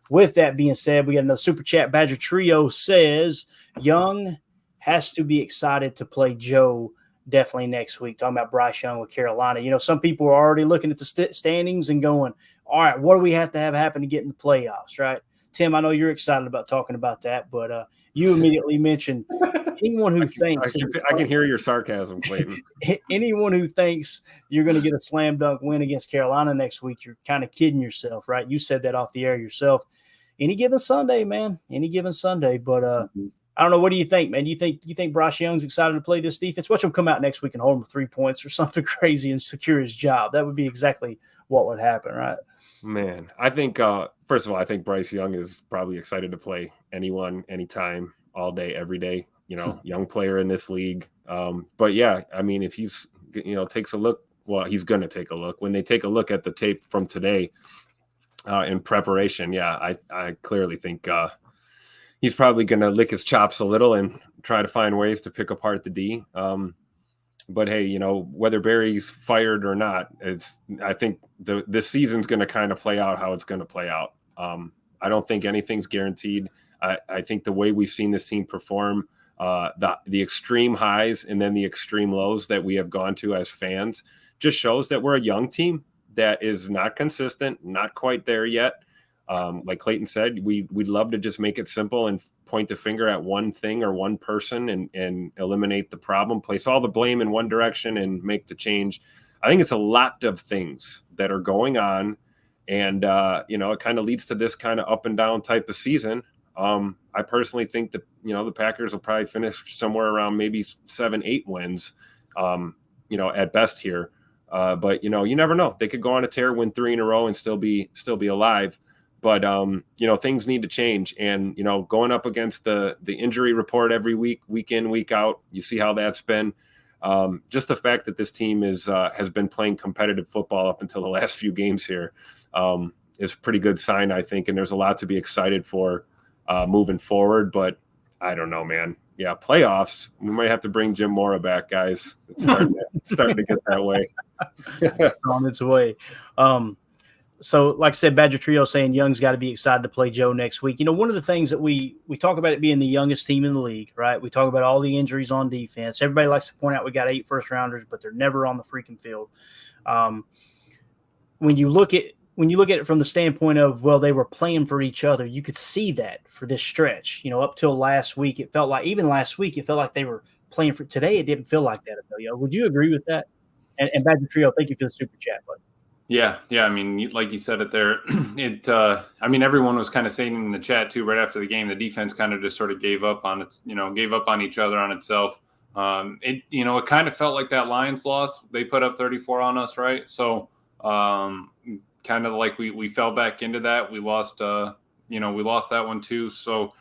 with that being said, we got another super chat. Badger Trio says Young has to be excited to play Joe definitely next week. Talking about Bryce Young with Carolina. You know, some people are already looking at the standings and going, all right, what do we have to have happen to get in the playoffs, right? Tim, I know you're excited about talking about that, but you immediately mentioned anyone who thinks I can hear your sarcasm, Clayton. Anyone who thinks you're going to get a slam dunk win against Carolina next week, you're kind of kidding yourself, right? You said that off the air yourself. Any given Sunday, man. Any given Sunday. But I don't know. What do you think, man? You think Bryce Young's excited to play this defense? Watch him come out next week and hold him 3 points or something crazy and secure his job. That would be exactly what would happen, right? Man, I think first of all, I think Bryce Young is probably excited to play anyone, anytime, all day, every day. You know, young player in this league. But yeah, I mean, if he's takes a look, well, he's going to take a look. When they take a look at the tape from today in preparation, yeah, I clearly think he's probably going to lick his chops a little and try to find ways to pick apart the D. But hey, whether Barry's fired or not, I think this season's going to kind of play out how it's going to play out. I don't think anything's guaranteed. I think the way we've seen this team perform, the extreme highs and then the extreme lows that we have gone to as fans just shows that we're a young team that is not consistent, not quite there yet. Like Clayton said, we'd love to just make it simple and point the finger at one thing or one person and eliminate the problem, place all the blame in one direction and make the change. I think it's a lot of things that are going on. And, it kind of leads to this kind of up and down type of season. I personally think that, the Packers will probably finish somewhere around maybe 7-8 wins, at best here. But, you never know. They could go on a tear, win 3 in a row and still be alive. But, things need to change. And, going up against the injury report every week, week in, week out, you see how that's been. Just the fact that this team has been playing competitive football up until the last few games here is a pretty good sign, I think. And there's a lot to be excited for moving forward. But I don't know, man. Yeah, playoffs. We might have to bring Jim Mora back, guys. It's starting to get that way. It's on its way. So, like I said, Badger Trio saying Young's got to be excited to play Joe next week. One of the things that we talk about it being the youngest team in the league, right? We talk about all the injuries on defense. Everybody likes to point out we got 8 first-rounders, but they're never on the freaking field. When you look at it from the standpoint of, well, they were playing for each other, you could see that for this stretch. Up till last week, it felt like they were playing for today. It didn't feel like that. Would you agree with that? And Badger Trio, thank you for the super chat, buddy. Yeah. I mean, like you said it there, everyone was kind of saying in the chat too, right after the game, the defense kind of just sort of gave up on each other, on itself. It kind of felt like that Lions loss. They put up 34 on us, right? So, kind of like we fell back into that. We lost that one too. So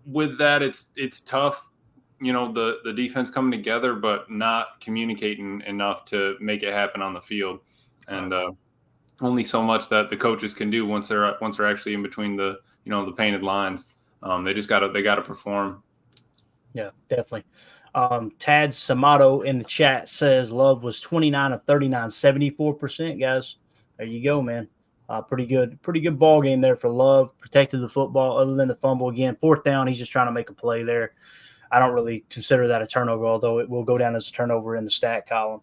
with that, it's tough, the defense coming together, but not communicating enough to make it happen on the field. And only so much that the coaches can do once they're actually in between the painted lines. They got to perform. Yeah, definitely. Tad Samato in the chat says Love was 29 of 39, 74%, guys. There you go, man. Pretty good ball game there for Love. Protected the football other than the fumble. Again, 4th down, he's just trying to make a play there. I don't really consider that a turnover, although it will go down as a turnover in the stat column.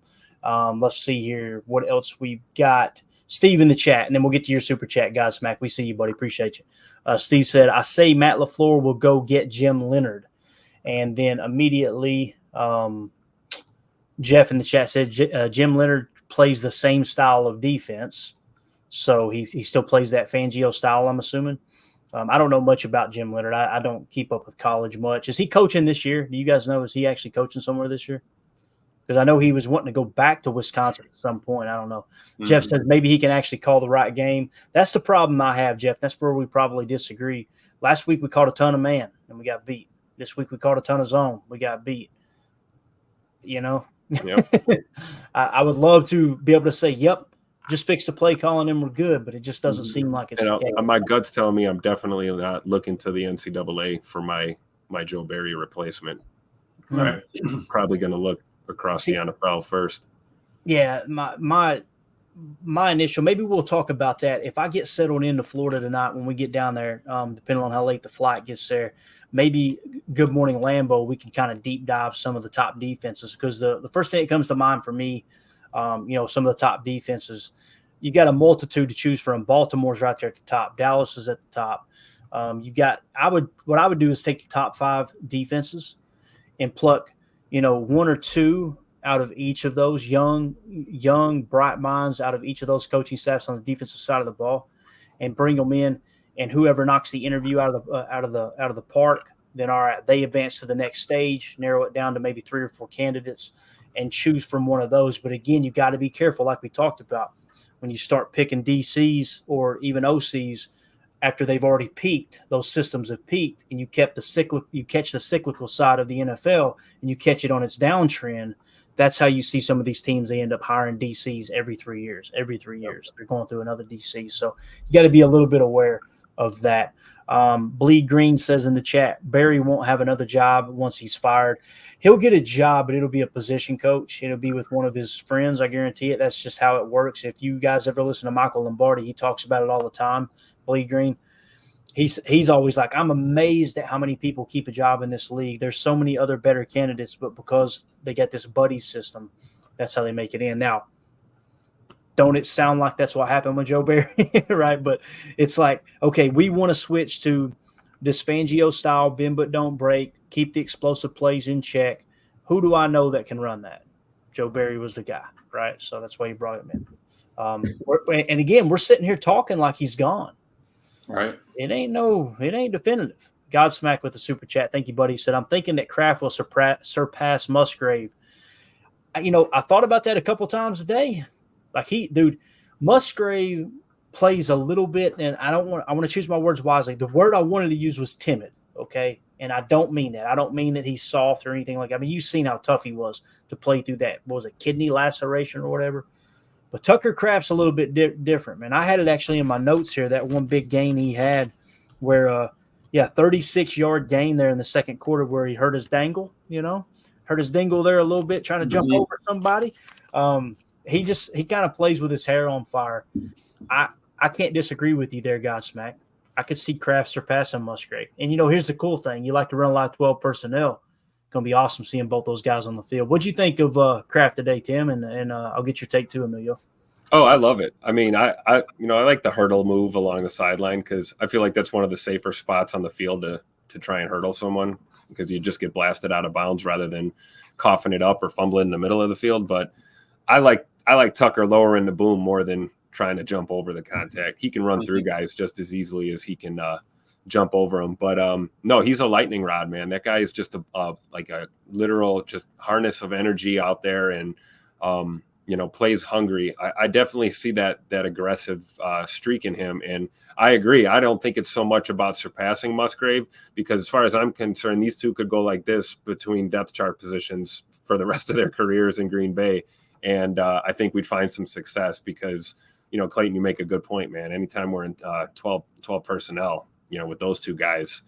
Let's see here what else we've got. Steve in the chat, and then we'll get to your super chat, guys. Mac, we see you, buddy. Appreciate you. Steve said, I say Matt LaFleur will go get Jim Leonard. And then immediately Jeff in the chat said Jim Leonard plays the same style of defense. So he still plays that Fangio style, I'm assuming. I don't know much about Jim Leonard. I don't keep up with college much. Is he coaching this year? Do you guys know? Is he actually coaching somewhere this year? Because I know he was wanting to go back to Wisconsin at some point. I don't know. Mm-hmm. Jeff says maybe he can actually call the right game. That's the problem I have, Jeff. That's where we probably disagree. Last week we called a ton of man, and we got beat. This week we called a ton of zone. We got beat. Yep. I would love to be able to say, yep, just fix the play calling and we're good, but it just doesn't seem like it's my gut's telling me I'm definitely not looking to the NCAA for my my Joe Barry replacement. All right. Probably going to look across the NFL first. Yeah, my initial, maybe we'll talk about that. If I get settled into Florida tonight when we get down there, depending on how late the flight gets there, maybe Good Morning Lambeau, we can kind of deep dive some of the top defenses, because the first thing that comes to mind for me, some of the top defenses, you got a multitude to choose from. Baltimore's right there at the top. Dallas is at the top. What I would do is take the top 5 defenses and pluck, one or two out of each of those young, bright minds out of each of those coaching staffs on the defensive side of the ball, and bring them in. And whoever knocks the interview out of the park, then all right, they advance to the next stage, narrow it down to maybe 3 or 4 candidates, and choose from one of those. But again, you got to be careful, like we talked about, when you start picking DCs or even OCs after they've already peaked. Those systems have peaked, and you catch the cyclical side of the NFL, and you catch it on its downtrend. That's how you see some of these teams. They end up hiring DCs every 3 years. They're going through another DC. So you got to be a little bit aware of that. Bleed Green says in the chat, Barry won't have another job once he's fired. He'll get a job, but it'll be a position coach. It'll be with one of his friends. I guarantee it. That's just how it works. If you guys ever listen to Michael Lombardi, he talks about it all the time. Bleed Green. He's always like, I'm amazed at how many people keep a job in this league. There's so many other better candidates, but because they got this buddy system, that's how they make it in. Now, don't it sound like that's what happened with Joe Barry, right? But it's like, okay, we want to switch to this Fangio style, bend but don't break, keep the explosive plays in check. Who do I know that can run that? Joe Barry was the guy, right? So that's why he brought him in. And again, we're sitting here talking like he's gone. Right. It ain't definitive. Godsmack with the super chat. Thank you, buddy. He said, I'm thinking that Kraft will surpass Musgrave. I thought about that a couple times a day. Like Musgrave plays a little bit, and I want to choose my words wisely. The word I wanted to use was timid. Okay. And I don't mean that. I don't mean that he's soft or anything like that. I mean, you've seen how tough he was to play through that. What was it, kidney laceration or whatever? But Tucker Kraft's a little bit different, man. I had it actually in my notes here, that one big gain he had where, 36-yard gain there in the second quarter where he hurt his dangle, hurt his dingle there a little bit trying to jump over somebody. He kind of plays with his hair on fire. I can't disagree with you there, Godsmack. I could see Kraft surpassing Musgrave. And, here's the cool thing. You like to run a lot of 12 personnel. Going to be awesome seeing both those guys on the field. What'd you think of Kraft today, Tim? And I'll get your take too, Emilio. Oh, I love it. I mean, I like the hurdle move along the sideline, because I feel like that's one of the safer spots on the field to try and hurdle someone, because you just get blasted out of bounds rather than coughing it up or fumbling in the middle of the field. But I like Tucker lowering the boom more than trying to jump over the contact. He can run through guys just as easily as he can jump over them. But no, he's a lightning rod, man. That guy is just like a literal just harness of energy out there, and plays hungry. I definitely see that aggressive streak in him, and I agree. I don't think it's so much about surpassing Musgrave, because as far as I'm concerned, these two could go like this between depth chart positions for the rest of their careers in Green Bay, and I think we'd find some success because Clayton, you make a good point, man. Anytime we're in 12 personnel, with those two guys,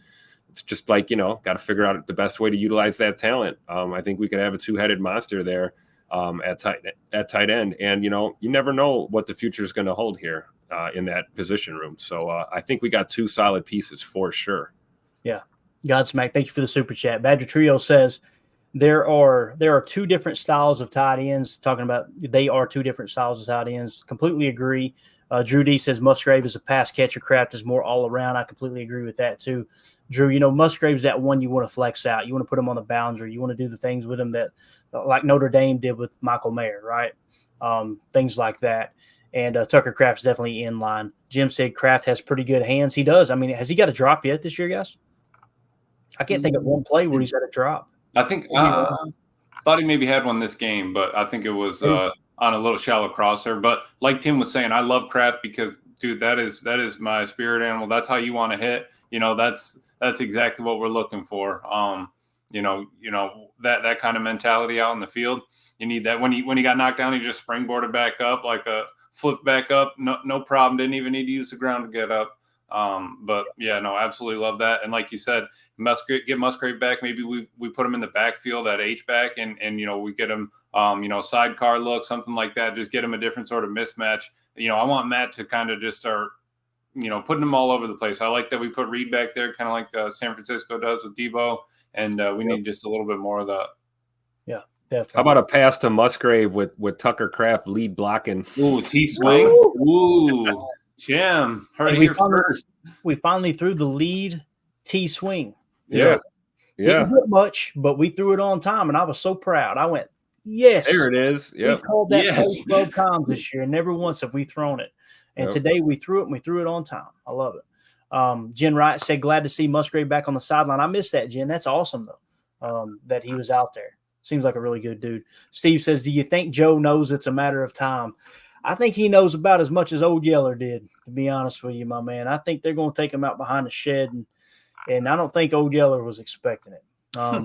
it's just like, got to figure out the best way to utilize that talent. I think we could have a two-headed monster there at tight end. And, you never know what the future is going to hold here in that position room. So I think we got two solid pieces for sure. Yeah. Godsmack, thank you for the super chat. Badger Trio says there are two different styles of tight ends, talking about they are two different styles of tight ends. Completely agree. Drew D says Musgrave is a pass catcher. Kraft is more all around. I completely agree with that too. Drew, Musgrave is that one you want to flex out. You want to put him on the boundary. You want to do the things with him that like Notre Dame did with Michael Mayer, right? Things like that. And Tucker Kraft is definitely in line. Jim said Kraft has pretty good hands. He does. I mean, has he got a drop yet this year, guys? I can't think of one play where he's got a drop. I think thought he maybe had one this game, but I think it was on a little shallow crosser. But like Tim was saying, I love Kraft because, dude, that is my spirit animal. That's how you want to hit. That's exactly what we're looking for. That kind of mentality out in the field. You need that. When he got knocked down, he just springboarded back up like a flip back up. No problem. Didn't even need to use the ground to get up. But yeah, no, absolutely love that. And like you said, get Musgrave back. Maybe we put him in the backfield at H-back and we get him, sidecar look, something like that. Just get him a different sort of mismatch. I want Matt to kind of just start, putting them all over the place. I like that we put Reed back there, kind of like San Francisco does with Debo. And we need just a little bit more of that. Yeah, definitely. How about a pass to Musgrave with Tucker Kraft lead blocking? Ooh, T-swing. Ooh, Jim. Heard it here first. We finally threw the lead T-swing. Yeah. Didn't get much, but we threw it on time, and I was so proud. I went, yes. There it is. We called that play 12 times this year, and never once have we thrown it. And today we threw it, and we threw it on time. I love it. Jen Wright said, glad to see Musgrave back on the sideline. I missed that, Jen. That's awesome, though, that he was out there. Seems like a really good dude. Steve says, do you think Joe knows it's a matter of time? I think he knows about as much as Old Yeller did, to be honest with you, my man. I think they're going to take him out behind the shed, and I don't think Old Yeller was expecting it. I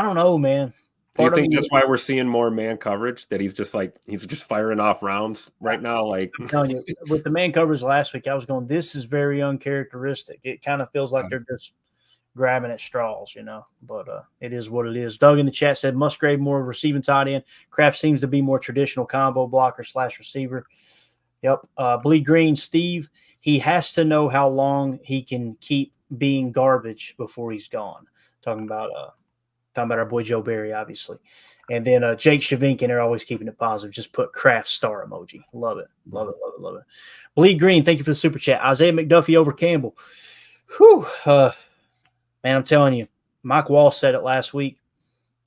don't know, man. Do you think that's why we're seeing more man coverage? That he's just firing off rounds right now? Like I'm telling you, with the man coverage last week, I was going, this is very uncharacteristic. It kind of feels like they're just grabbing at straws, but it is what it is. Doug in the chat said Musgrave more receiving tight end. Kraft seems to be more traditional combo blocker / receiver. Yep. Bleed Green, Steve, he has to know how long he can keep being garbage before he's gone. Talking about our boy Joe Barry, obviously. And then Jake Shavinkin are always keeping it positive. Just put Kraft star emoji. Love it. Love it. Love it. Love it. Bleed Green, thank you for the super chat. Isaiah McDuffie over Campbell. Whew. Man, I'm telling you, Mike Wall said it last week,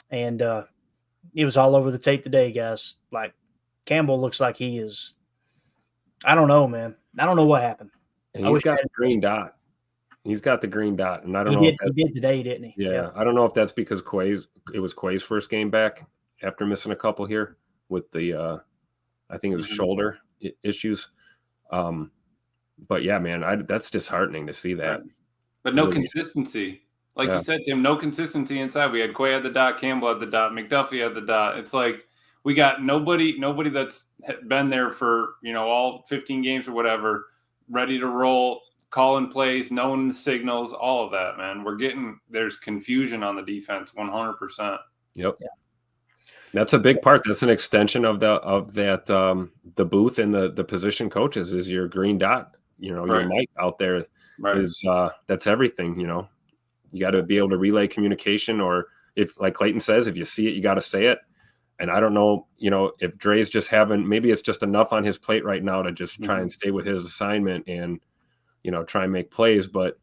and it was all over the tape today, guys. Like, Campbell looks like he is – I don't know, man. I don't know what happened. And he's got the green dot. He's got the green dot, and I don't know. He did today, didn't he? Yeah, I don't know if that's because it was Quay's first game back after missing a couple here with the I think it was shoulder issues. But yeah, man, that's disheartening to see that. But no consistency. Like you said, Tim, no consistency inside. We had Quay had the dot, Campbell had the dot, McDuffie had the dot. It's like we got nobody that's been there for, all 15 games or whatever, ready to roll, calling plays, knowing the signals, all of that, man. There's confusion on the defense 100%. Yep. Yeah. That's a big part. That's an extension of the booth and the position coaches is your green dot. Your mic out there is that's everything. You got to be able to relay communication, or if, like Clayton says, if you see it, you got to say it. And I don't know, if Dre's just maybe it's just enough on his plate right now to just try and stay with his assignment and, try and make plays. But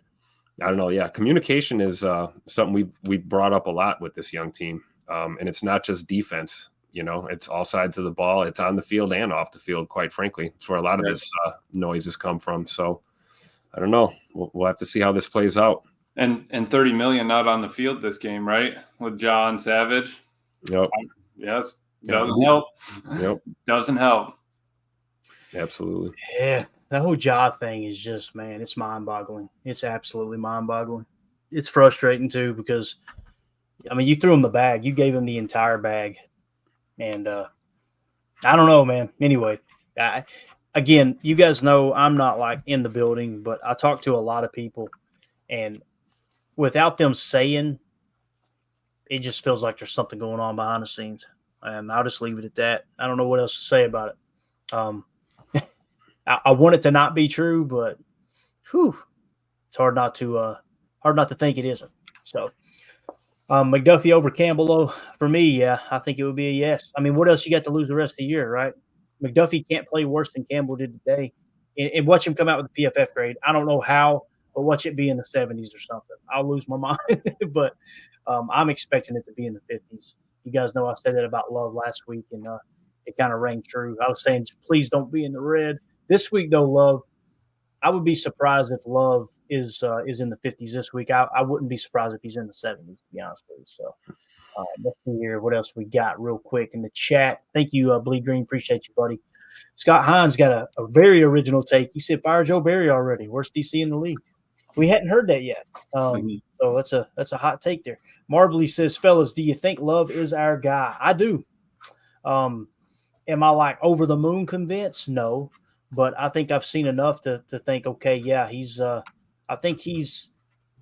I don't know. Yeah, communication is something we've brought up a lot with this young team. And it's not just defense, it's all sides of the ball. It's on the field and off the field, quite frankly. It's where a lot of this noise has come from. So I don't know. We'll have to see how this plays out. And $30 million not on the field this game, right? With John Savage. Yep. Yes. Doesn't help. Yep. Doesn't help. Absolutely. Yeah. That whole job thing is just, man, it's mind-boggling. It's absolutely mind-boggling. It's frustrating, too, because, you threw him the bag. You gave him the entire bag. And I don't know, man. Anyway, again, you guys know I'm not, in the building, but I talk to a lot of people, and without them saying, it just feels like there's something going on behind the scenes. And I'll just leave it at that. I don't know what else to say about it. I want it to not be true, but it's hard not to think it isn't. So McDuffie over Campbell, though, for me, yeah, I think it would be a yes. What else you got to lose the rest of the year, right? McDuffie can't play worse than Campbell did today. And watch him come out with a PFF grade. I don't know how, but watch it be in the 70s or something. I'll lose my mind. But I'm expecting it to be in the 50s. You guys know I said that about Love last week, and it kind of rang true. I was saying, please don't be in the red. This week, though, Love, I would be surprised if Love is in the 50s this week. I wouldn't be surprised if he's in the 70s, to be honest with you. So let's see here what else we got real quick in the chat. Thank you, Bleed Green. Appreciate you, buddy. Scott Hines got a very original take. He said, fire Joe Barry already. Worst DC in the league. We hadn't heard that yet. So that's a hot take there. Marbly says, fellas, do you think Love is our guy? I do. Am I over the moon convinced? No. but I think I've seen enough to think, okay, yeah, I think he's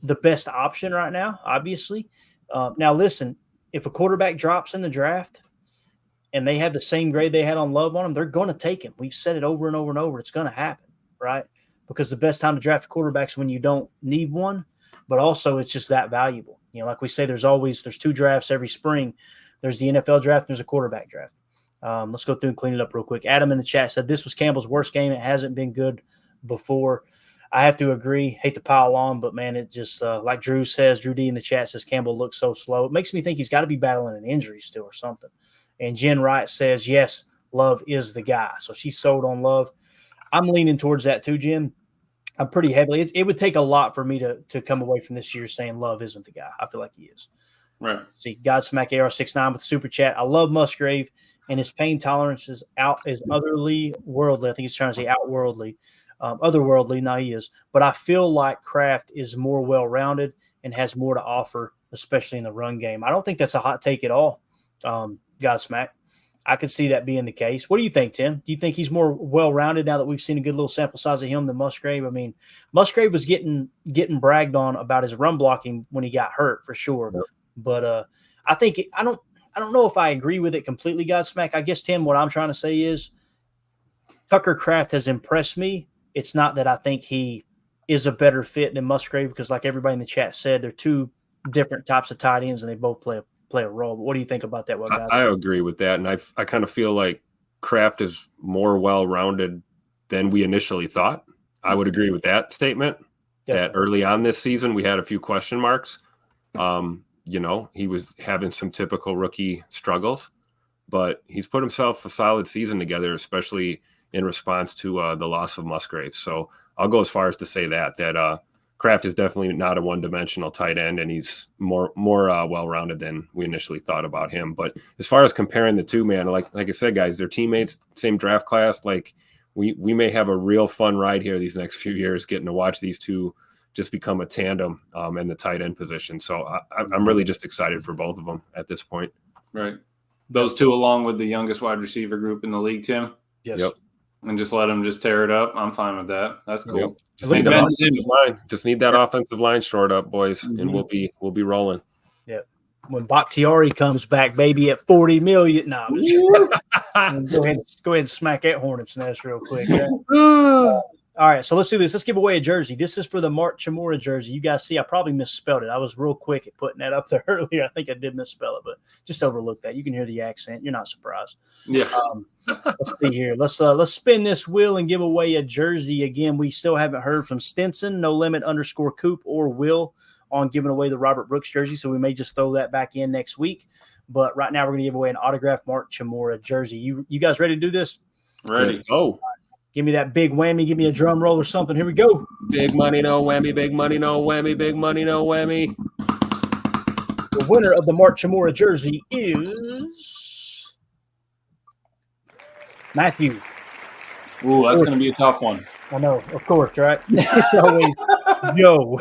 the best option right now, obviously. Now, listen, if a quarterback drops in the draft and they have the same grade they had on Love on them, they're going to take him. We've said it over and over and over. It's going to happen, right? Because the best time to draft a quarterback is when you don't need one, but also it's just that valuable. Like we say, there's 2 drafts every spring. There's the NFL draft and there's a quarterback draft. Let's go through and clean it up real quick. Adam in the chat said this was Campbell's worst game. It hasn't been good before. I have to agree. Hate to pile on, but, man, it just like Drew says, Drew D in the chat says Campbell looks so slow. It makes me think he's got to be battling an injury still or something. And Jen Wright says, yes, Love is the guy. So she's sold on Love. I'm leaning towards that too, Jen. I'm pretty heavily. It would take a lot for me to come away from this year saying Love isn't the guy. I feel like he is. Right. See, Godsmack AR69 with the super chat. I love Musgrave, and his pain tolerance is otherly worldly. I think he's trying to say outworldly. Otherworldly, no, he is. But I feel like Kraft is more well-rounded and has more to offer, especially in the run game. I don't think that's a hot take at all, Godsmack. I could see that being the case. What do you think, Tim? Do you think he's more well-rounded now that we've seen a good little sample size of him than Musgrave? I mean, Musgrave was getting bragged on about his run blocking when he got hurt, for sure. Yep. But I think I don't know if I agree with it completely, Godsmack. I guess, Tim, what I'm trying to say is Tucker Kraft has impressed me. It's not that I think he is a better fit than Musgrave because, like everybody in the chat said, they're 2 different types of tight ends and they both play a role. But what do you think about that? I agree with that, and I kind of feel like Kraft is more well-rounded than we initially thought. I would agree with that statement. Definitely. That early on this season we had a few question marks. He was having some typical rookie struggles, but he's put himself a solid season together, especially in response to the loss of Musgrave. So I'll go as far as to say that Kraft is definitely not a one-dimensional tight end, and he's more well-rounded than we initially thought about him. But as far as comparing the two, man, like I said, guys, they're teammates, same draft class. Like we may have a real fun ride here these next few years, getting to watch these two just become a tandem in the tight end position. So I'm really just excited for both of them at this point. Right. Those 2 along with the youngest wide receiver group in the league, Tim? Yes. Yep. And just let them just tear it up. I'm fine with that. That's cool. Yep. Just need that offensive line short up, boys, and we'll be rolling. Yeah. When Bakhtiari comes back, baby, at $40 million. No, go ahead and smack that Hornets nest real quick. Yeah? All right, so let's do this. Let's give away a jersey. This is for the Mark Chmura jersey. You guys see, I probably misspelled it. I was real quick at putting that up there earlier. I think I did misspell it, but just overlook that. You can hear the accent. You're not surprised. Yeah. Let's see here. Let's spin this wheel and give away a jersey. Again, we still haven't heard from Stinson, No Limit _ Coop or Will on giving away the Robert Brooks jersey, so we may just throw that back in next week. But right now we're going to give away an autographed Mark Chmura jersey. You guys ready to do this? Ready. Let's go. Give me that big whammy. Give me a drum roll or something. Here we go. Big money, no whammy. Big money, no whammy. Big money, no whammy. The winner of the Mark Chmura jersey is Matthew. Ooh, that's going to be a tough one. I know, of course, right? Always Joe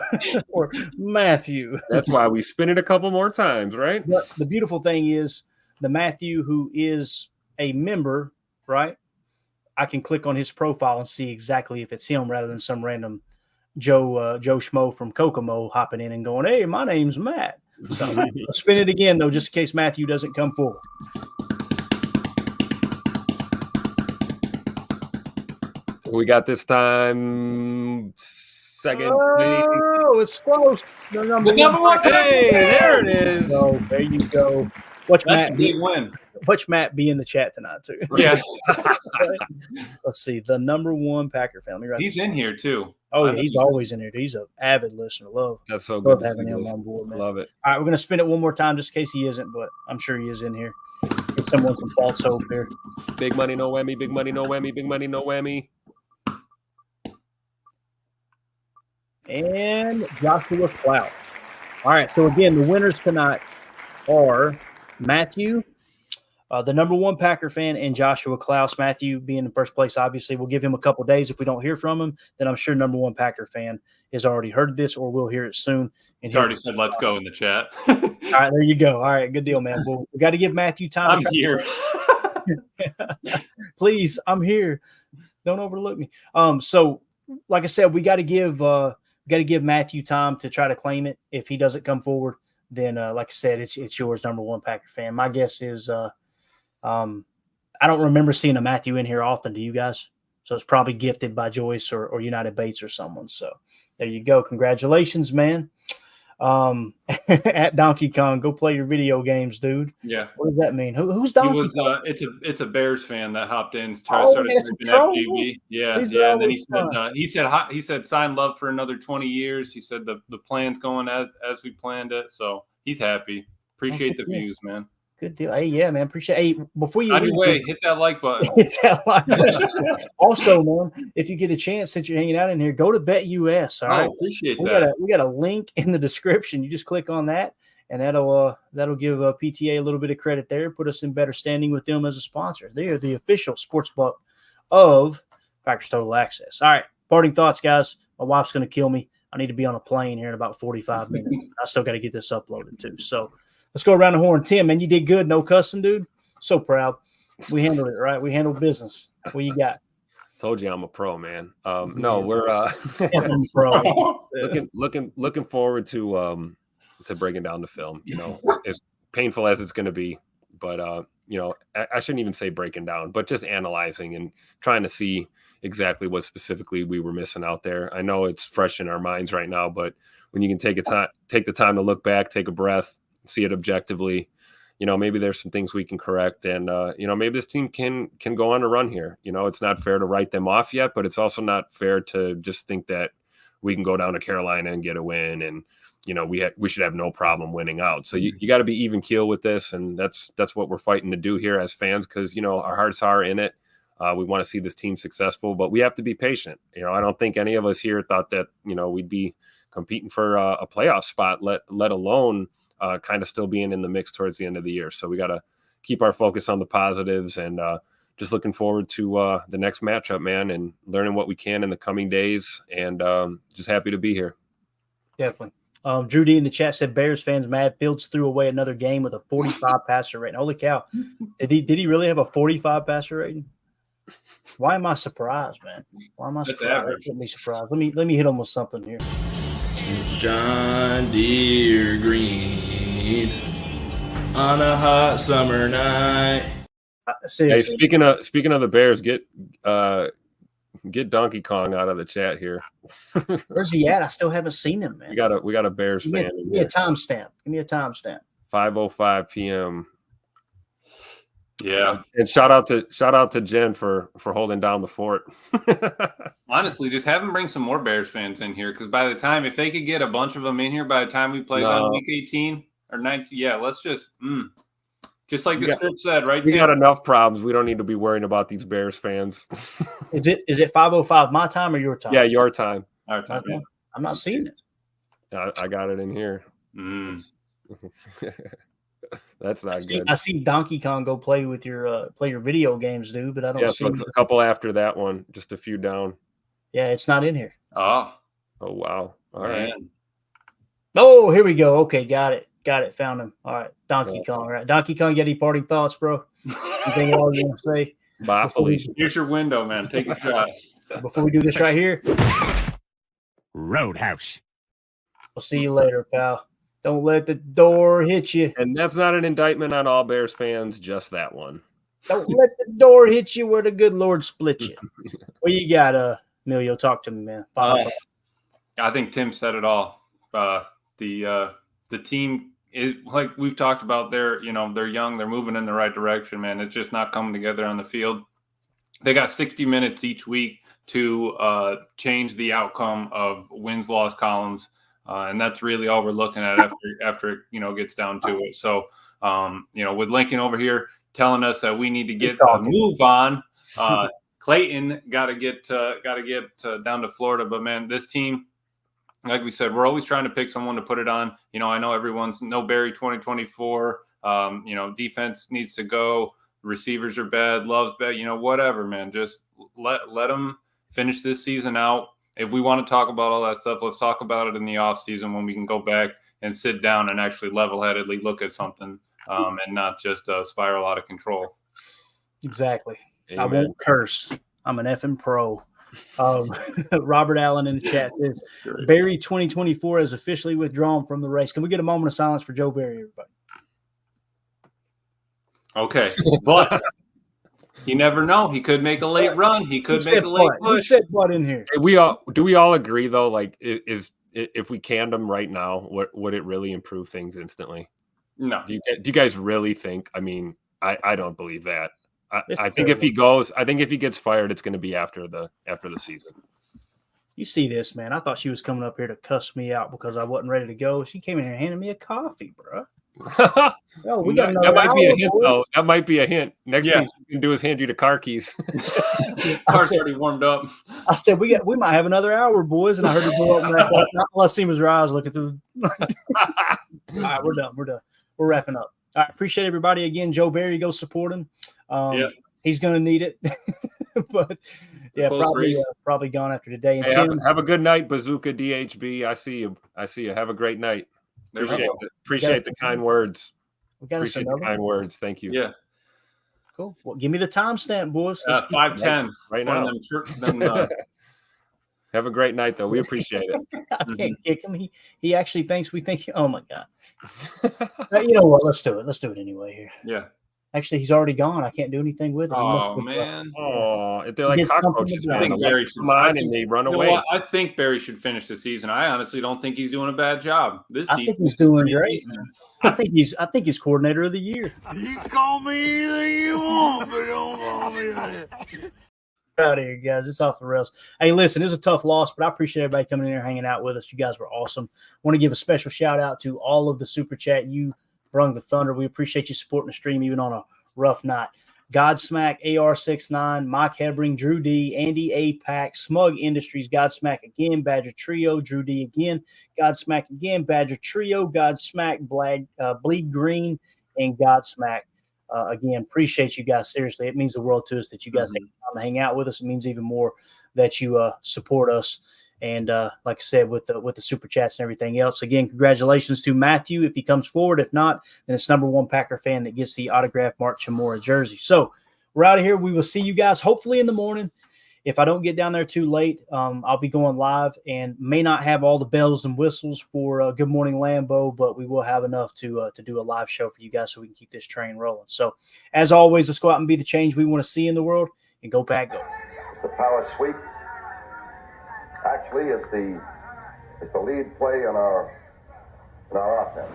or Matthew. That's why we spin it a couple more times, right? But the beautiful thing is the Matthew who is a member, right? I can click on his profile and see exactly if it's him rather than some random Joe Schmo from Kokomo hopping in and going, hey, my name's Matt. So let's spin it again, though, just in case Matthew doesn't come forward. We got this time second. Oh, it's close. The number one. Hey, there it is. Oh, there you go. Watch That's Matt a big win. Watch Matt be in the chat tonight, too. Yeah. Let's see. The number 1 Packer family. Right. He's in here, too. Oh, yeah, he's always in here. He's an avid listener. That's so good. Love having him on board, man. Love it. All right, we're going to spin it one more time just in case he isn't, but I'm sure he is in here. Give someone some false hope here. Big money, no whammy. Big money, no whammy. Big money, no whammy. And Joshua Klaus. All right, so again, the winners tonight are Matthew, the number 1 Packer fan, and Joshua Klaus. Matthew being in first place, obviously. We'll give him a couple days. If we don't hear from him, then I'm sure number 1 Packer fan has already heard this or will hear it soon. And he's already said, let's go in the chat. All right, there you go. All right, good deal, man. Well, we got to give Matthew time. I'm here. Please, I'm here. Don't overlook me. So like I said, we got to give Matthew time to try to claim it. If he doesn't come forward, then like I said, it's yours, number one Packer fan. My guess is I don't remember seeing a Matthew in here often. Do you guys? So it's probably gifted by Joyce or United Bates or someone. So there you go. Congratulations, man. At Donkey Kong, go play your video games, dude. Yeah. What does that mean? Who's Donkey Kong? It's a Bears fan that hopped in, Oh, started that's typing a troll? FGB. Yeah, He's yeah. And then always he said sign love for another 20 years. He said the plan's going as we planned it. So he's happy. Appreciate the views, man. Good deal. Hey, yeah, man. Appreciate. Hey, before you anyway, hit that like button. Hit that like button. Also, man, if you get a chance, since you're hanging out in here, go to BetUS. All right, appreciate that. We got a link in the description. You just click on that, and that'll give PTA a little bit of credit there. Put us in better standing with them as a sponsor. They are the official sportsbook of Packers Total Access. All right, parting thoughts, guys. My wife's going to kill me. I need to be on a plane here in about 45 minutes. I still got to get this uploaded too. So let's go around the horn. Tim, man, you did good. No cussing, dude. So proud. We handled it, right? We handled business. What you got? Told you I'm a pro, man. No, we're pro. looking forward to breaking down the film. You know, as painful as it's going to be, but you know, I shouldn't even say breaking down, but just analyzing and trying to see exactly what specifically we were missing out there. I know it's fresh in our minds right now, but when you can take the time to look back, take a breath, see it objectively, you know, maybe there's some things we can correct, and you know, maybe this team can go on a run here. You know, it's not fair to write them off yet, but it's also not fair to just think that we can go down to Carolina and get a win, and you know, we should have no problem winning out. So you got to be even keel with this, and that's what we're fighting to do here as fans, because you know, our hearts are in it. We want to see this team successful, but we have to be patient. You know, I don't think any of us here thought that, you know, we'd be competing for a playoff spot, let alone kind of still being in the mix towards the end of the year. So we got to keep our focus on the positives, and just looking forward to the next matchup, man, and learning what we can in the coming days, and just happy to be here. Definitely. Drew D in the chat said Bears fans mad Fields threw away another game with a 45 passer rating. Holy cow. Did he really have a 45 passer rating? Why am I surprised, man? Why am I surprised? I shouldn't be surprised. Let me hit him with something here. John Deere green on a hot summer night. Hey, speaking of the Bears, get Donkey Kong out of the chat here. Where's he at? I still haven't seen him, man. We got a Bears fan. Give me a timestamp. 5:05 p.m. Yeah, and shout out to Jen for holding down the fort. Honestly, just have them bring some more Bears fans in here, because by the time, if they could get a bunch of them in here by the time we play on week 18 or 19, yeah, let's just like the script said, right? We got enough problems. We don't need to be worrying about these Bears fans. Is it 5:05 my time or your time? Yeah, your time. Our time. Yeah. I'm not seeing it. I got it in here. That's not good. I see Donkey Kong go play your video games, dude, but I don't see. So it's a couple after that one, just a few down. Yeah, it's not in here. Oh wow. All right. Oh, here we go. Okay, got it. Found him. All right, Donkey Kong. All right, Donkey Kong. You got any parting thoughts, bro? Anything at all you want to say? Bye, Felicia. Here's your window, man. Take a shot. Before we do this right here, Roadhouse. We'll see you later, pal. Don't let the door hit you. And that's not an indictment on all Bears fans, just that one. Don't let the door hit you where the good Lord split you. What you got, Emilio? Talk to me, man. I think Tim said it all. The team is, like we've talked about, they're young, they're moving in the right direction, man. It's just not coming together on the field. They got 60 minutes each week to change the outcome of wins-loss columns. And that's really all we're looking at after it gets down to it. So, with Lincoln over here telling us that we need to get a move on, Clayton got to get down to Florida. But man, this team, like we said, we're always trying to pick someone to put it on. I know everyone's no Barry 2024. Defense needs to go. Receivers are bad. Love's bad. Whatever, man. Just let them finish this season out. If we want to talk about all that stuff, let's talk about it in the offseason when we can go back and sit down and actually level-headedly look at something and not just spiral out of control. Exactly. Amen. I won't curse. I'm an effing pro. Robert Allen in the chat says, Barry 2024 is officially withdrawn from the race. Can we get a moment of silence for Joe Barry, everybody? Okay, but you never know. He could make a late run. He could make a late push. Who said what in here? Do we all agree though? Like, if we canned him right now, would it really improve things instantly? No. Do you guys really think? I mean, I don't believe that. I think if he gets fired, it's going to be after the season. You see this, man. I thought she was coming up here to cuss me out because I wasn't ready to go. She came in here and handed me a coffee, bro. Oh, we got that might be a hint, though. That might be a hint. Next thing she can do is hand you the car keys. Car's already warmed up. I said we might have another hour, boys, and I heard her go up and wrap up. Not unless she was her eyes looking through. All right, we're done. We're wrapping up. I appreciate everybody again. Joe Barry, go support him. He's going to need it, but yeah, probably gone after today. And Tim, have a good night, Bazooka DHB. I see you. Have a great night. Appreciate the kind words. We got appreciate the kind words. Thank you. Yeah. Cool. Well, give me the timestamp, boys. 5:10 right now. Have a great night, though. We appreciate it. I can't kick him. He actually thinks we think. Oh my god. You know what? Let's do it. Let's do it anyway here. Yeah. Actually, he's already gone. I can't do anything with it. Oh man! They're like cockroaches. I think Barry should and they run away. I think Barry should finish the season. I honestly don't think he's doing a bad job. I think he's doing great. I think he's coordinator of the year. You call me anything you want, but don't call me that. Out here, guys. It's off the rails. Hey, listen, it was a tough loss, but I appreciate everybody coming in here, hanging out with us. You guys were awesome. Want to give a special shout out to all of the super chat. You rung the thunder. We appreciate you supporting the stream even on a rough night. Godsmack, AR69, Mike Hebring, Drew D, Andy APAC, Smug Industries, Godsmack again, Badger Trio, Drew D again, Godsmack again, Badger Trio, Godsmack, Bleed Green, and Godsmack again. Appreciate you guys. Seriously, it means the world to us that you guys take time to hang out with us. It means even more that you support us. And like I said, with the super chats and everything else, again, congratulations to Matthew if he comes forward. If not, then it's number one Packer fan that gets the autographed Mark Chmura jersey. So we're out of here. We will see you guys hopefully in the morning. If I don't get down there too late, I'll be going live and may not have all the bells and whistles for Good Morning Lambeau, but we will have enough to do a live show for you guys so we can keep this train rolling. So as always, let's go out and be the change we want to see in the world and go Pack Go. The power sweep. Actually, it's the lead play in our offense.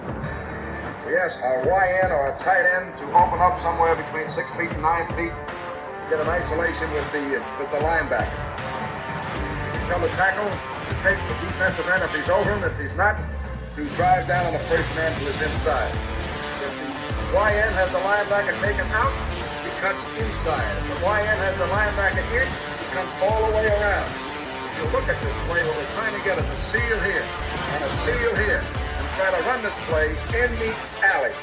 We ask our YN or a tight end to open up somewhere between 6 feet and 9 feet. Get an isolation with the linebacker. Tell the tackle to take the defensive end if he's over him. If he's not, to drive down on the first man to his inside. If the YN has the linebacker taken out, he cuts inside. If the YN has the linebacker in, he comes all the way around. You look at this play, what we're trying to get is a seal here and a seal here, and try to run this play in the alley.